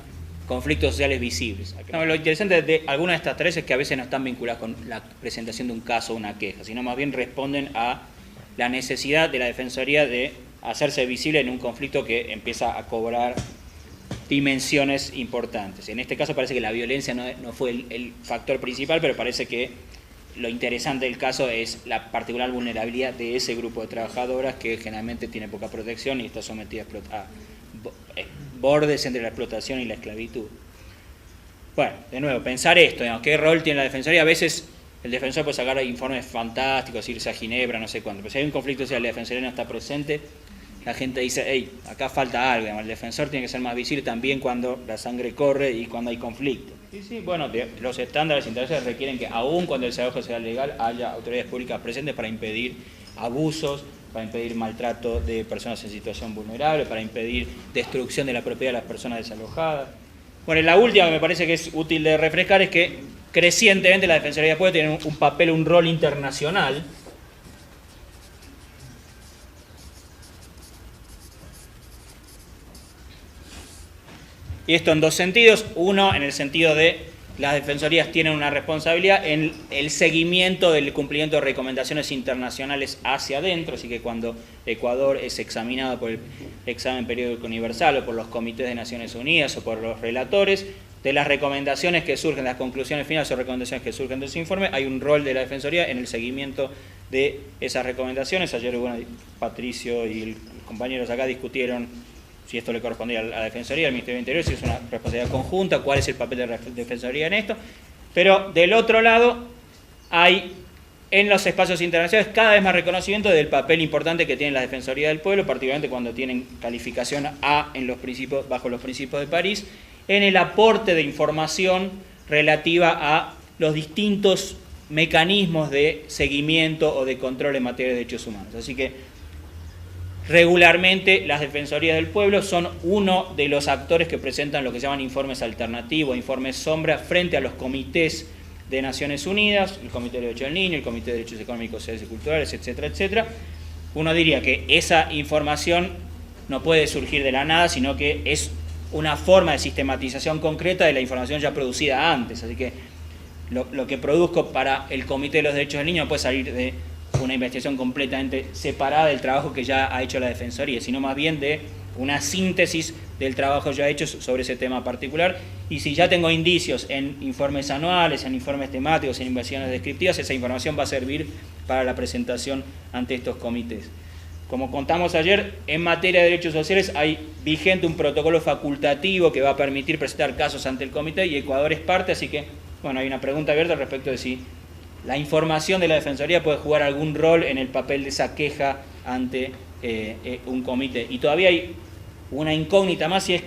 conflictos sociales visibles. Lo interesante de algunas de estas tareas es que a veces no están vinculadas con la presentación de un caso o una queja, sino más bien responden a la necesidad de la Defensoría de hacerse visible en un conflicto que empieza a cobrar dimensiones importantes. En este caso parece que la violencia no fue el factor principal, pero parece que lo interesante del caso es la particular vulnerabilidad de ese grupo de trabajadoras que generalmente tiene poca protección y está sometida a bordes entre la explotación y la esclavitud. Bueno, de nuevo, pensar esto, digamos, ¿qué rol tiene la Defensoría? A veces El defensor puede sacar informes fantásticos, irse a Ginebra, no sé cuándo, pero si hay un conflicto social y la defensoría no está presente, la gente dice, hey, acá falta algo. El defensor tiene que ser más visible también cuando la sangre corre y cuando hay conflicto. Y sí, bueno, los estándares internacionales requieren que aún cuando el desalojo sea legal haya autoridades públicas presentes para impedir abusos, para impedir maltrato de personas en situación vulnerable, para impedir destrucción de la propiedad de las personas desalojadas. Bueno, la última que me parece que es útil de refrescar es que crecientemente la Defensoría del Pueblo tiene un papel, un rol internacional. Y esto en dos sentidos. Uno, en el sentido de las defensorías tienen una responsabilidad en el seguimiento del cumplimiento de recomendaciones internacionales hacia adentro, así que cuando Ecuador es examinado por el examen periódico universal o por los comités de Naciones Unidas o por los relatores, de las recomendaciones que surgen, las conclusiones finales o recomendaciones que surgen de ese informe, hay un rol de la Defensoría en el seguimiento de esas recomendaciones. Ayer, bueno, Patricio y los compañeros acá discutieron si esto le correspondía a la Defensoría, al Ministerio del Interior, si es una responsabilidad conjunta, cuál es el papel de la Defensoría en esto. Pero del otro lado, hay en los espacios internacionales cada vez más reconocimiento del papel importante que tiene la Defensoría del Pueblo, particularmente cuando tienen calificación A en los principios, bajo los principios de París, en el aporte de información relativa a los distintos mecanismos de seguimiento o de control en materia de derechos humanos. Así que regularmente las Defensorías del Pueblo son uno de los actores que presentan lo que se llaman informes alternativos, informes sombra, frente a los comités de Naciones Unidas, el Comité de Derechos del Niño, el Comité de Derechos Económicos, Sociales y Culturales, etcétera, etcétera. Uno diría que esa información no puede surgir de la nada, sino que es una forma de sistematización concreta de la información ya producida antes. Así que lo que produzco para el Comité de los Derechos del Niño no puede salir de una investigación completamente separada del trabajo que ya ha hecho la Defensoría, sino más bien de una síntesis del trabajo ya hecho sobre ese tema particular. Y si ya tengo indicios en informes anuales, en informes temáticos, en investigaciones descriptivas, esa información va a servir para la presentación ante estos comités. Como contamos ayer, en materia de derechos sociales hay vigente un protocolo facultativo que va a permitir presentar casos ante el comité y Ecuador es parte, así que, bueno, hay una pregunta abierta respecto de si la información de la Defensoría puede jugar algún rol en el papel de esa queja ante un comité. Y todavía hay una incógnita más y es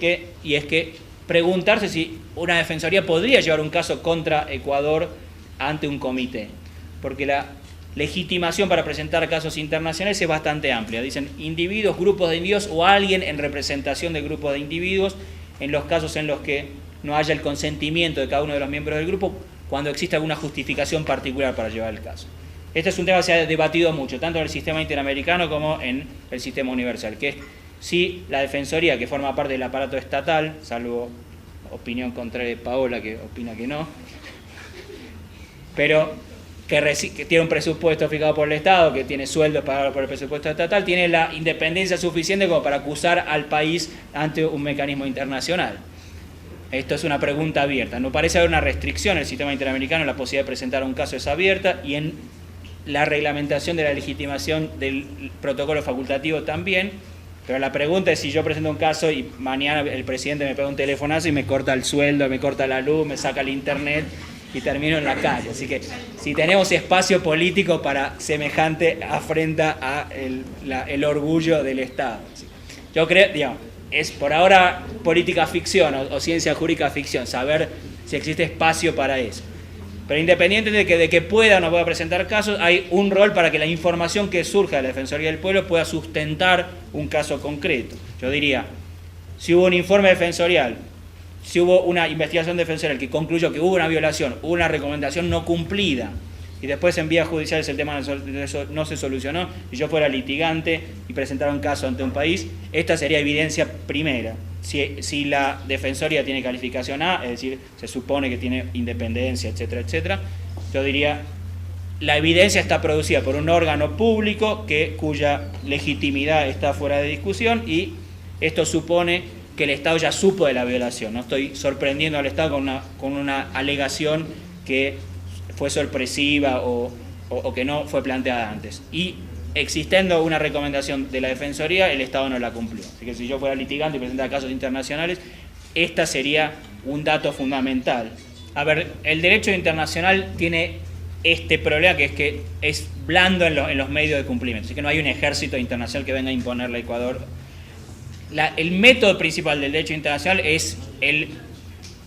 que preguntarse si una Defensoría podría llevar un caso contra Ecuador ante un comité. Porque la legitimación para presentar casos internacionales es bastante amplia. Dicen individuos, grupos de individuos o alguien en representación de grupos de individuos en los casos en los que no haya el consentimiento de cada uno de los miembros del grupo, cuando existe alguna justificación particular para llevar el caso. Este es un tema que se ha debatido mucho, tanto en el sistema interamericano como en el sistema universal, que es si la Defensoría, que forma parte del aparato estatal, salvo opinión contraria de Paola, que opina que no, pero que tiene un presupuesto fijado por el Estado, que tiene sueldos pagados por el presupuesto estatal, tiene la independencia suficiente como para acusar al país ante un mecanismo internacional. Esto es una pregunta abierta. No parece haber una restricción en el sistema interamericano, la posibilidad de presentar un caso es abierta, y en la reglamentación de la legitimación del protocolo facultativo también, pero la pregunta es si yo presento un caso y mañana el presidente me pega un telefonazo y me corta el sueldo, me corta la luz, me saca el internet y termino en la calle. Así que si tenemos espacio político para semejante afrenta a el orgullo del Estado. Yo creo, digamos, es por ahora política ficción o ciencia jurídica ficción, saber si existe espacio para eso. Pero independiente de que pueda o no pueda presentar casos, hay un rol para que la información que surja de la Defensoría del Pueblo pueda sustentar un caso concreto. Yo diría, si hubo un informe defensorial, si hubo una investigación defensorial que concluyó que hubo una violación, hubo una recomendación no cumplida, y después en vías judiciales el tema no se solucionó, y yo fuera litigante y presentara un caso ante un país, esta sería evidencia primera. Si la Defensoría tiene calificación A, es decir, se supone que tiene independencia, etcétera, etcétera, yo diría, la evidencia está producida por un órgano público cuya legitimidad está fuera de discusión, y esto supone que el Estado ya supo de la violación. No estoy sorprendiendo al Estado con una alegación que fue sorpresiva o que no fue planteada antes. Y existiendo una recomendación de la Defensoría, el Estado no la cumplió. Así que si yo fuera litigante y presentara casos internacionales, esta sería un dato fundamental. A ver, el derecho internacional tiene este problema que es blando en los medios de cumplimiento. Así que no hay un ejército internacional que venga a imponerle a Ecuador. El método principal del derecho internacional es el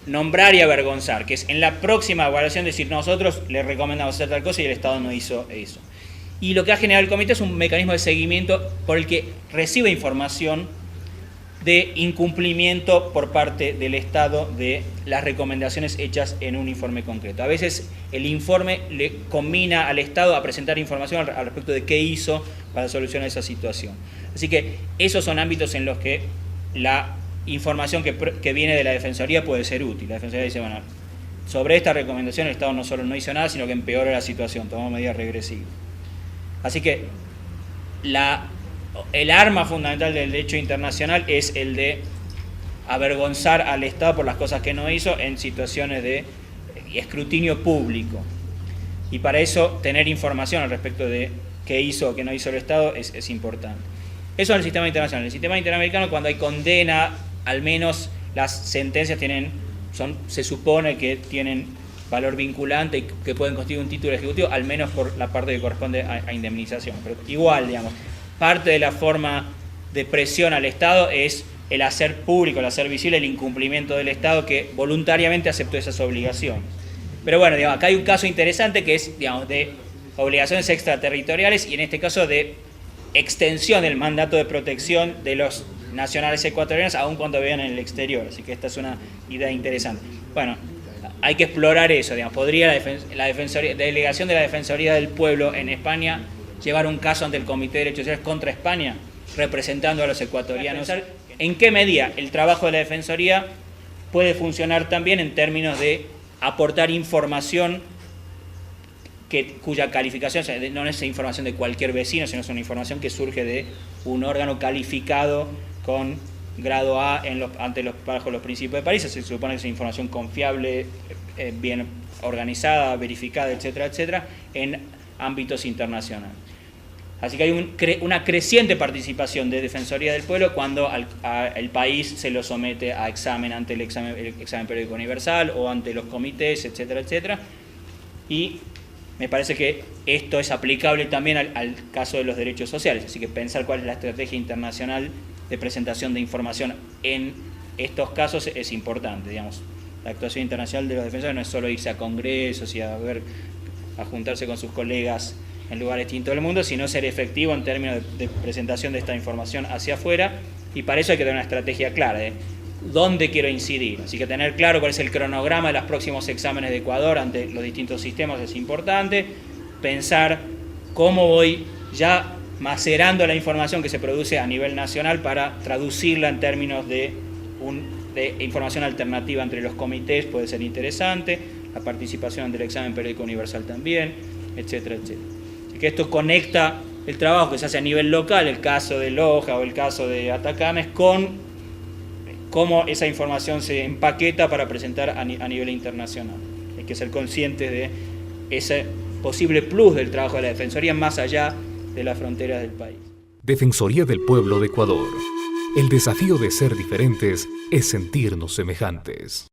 nombrar y avergonzar, que es en la próxima evaluación decir nosotros le recomendamos hacer tal cosa y el Estado no hizo eso. Y lo que ha generado el comité es un mecanismo de seguimiento por el que recibe información de incumplimiento por parte del Estado de las recomendaciones hechas en un informe concreto. A veces el informe le combina al Estado a presentar información al respecto de qué hizo para solucionar esa situación. Así que esos son ámbitos en los que la información que viene de la Defensoría puede ser útil. La Defensoría dice, bueno, sobre esta recomendación el Estado no solo no hizo nada, sino que empeoró la situación, tomó medidas regresivas. Así que el arma fundamental del derecho internacional es el de avergonzar al Estado por las cosas que no hizo en situaciones de escrutinio público. Y para eso tener información al respecto de qué hizo o qué no hizo el Estado es importante. Eso en el sistema internacional. En el sistema interamericano, cuando hay condena, al menos las sentencias se supone que tienen valor vinculante y que pueden constituir un título ejecutivo, al menos por la parte que corresponde a indemnización. Pero igual, digamos, parte de la forma de presión al Estado es el hacer público, el hacer visible el incumplimiento del Estado que voluntariamente aceptó esas obligaciones. Pero bueno, digamos, acá hay un caso interesante que es, digamos, de obligaciones extraterritoriales y en este caso de extensión del mandato de protección de los nacionales ecuatorianos aun cuando vivan en el exterior. Así que esta es una idea interesante. Bueno, hay que explorar eso, digamos. ¿Podría la delegación de la Defensoría del Pueblo en España llevar un caso ante el Comité de Derechos Sociales contra España, representando a los ecuatorianos? ¿En qué medida el trabajo de la Defensoría puede funcionar también en términos de aportar información cuya calificación no es información de cualquier vecino, sino es una información que surge de un órgano calificado con grado A bajo los principios de París? Se supone que es información confiable, bien organizada, verificada, etcétera, etcétera, en ámbitos internacionales. Así que hay una creciente participación de Defensoría del Pueblo cuando el país se lo somete a examen ante el examen periódico universal o ante los comités, etcétera, etcétera. Y me parece que esto es aplicable también al caso de los derechos sociales. Así que pensar cuál es la estrategia internacional de presentación de información en estos casos es importante. Digamos, la actuación internacional de los defensores no es solo irse a congresos y a juntarse con sus colegas en lugares distintos del mundo, sino ser efectivo en términos de presentación de esta información hacia afuera, y para eso hay que tener una estrategia clara de dónde quiero incidir. Así que tener claro cuál es el cronograma de los próximos exámenes de Ecuador ante los distintos sistemas es importante. Pensar cómo voy ya macerando la información que se produce a nivel nacional para traducirla en términos de información alternativa entre los comités puede ser interesante, la participación del examen periódico universal también, etcétera, etcétera. Así que esto conecta el trabajo que se hace a nivel local, el caso de Loja o el caso de Atacames, con cómo esa información se empaqueta para presentar a nivel internacional. Hay que ser conscientes de ese posible plus del trabajo de la Defensoría más allá de las fronteras del país. Defensoría del Pueblo de Ecuador. El desafío de ser diferentes es sentirnos semejantes.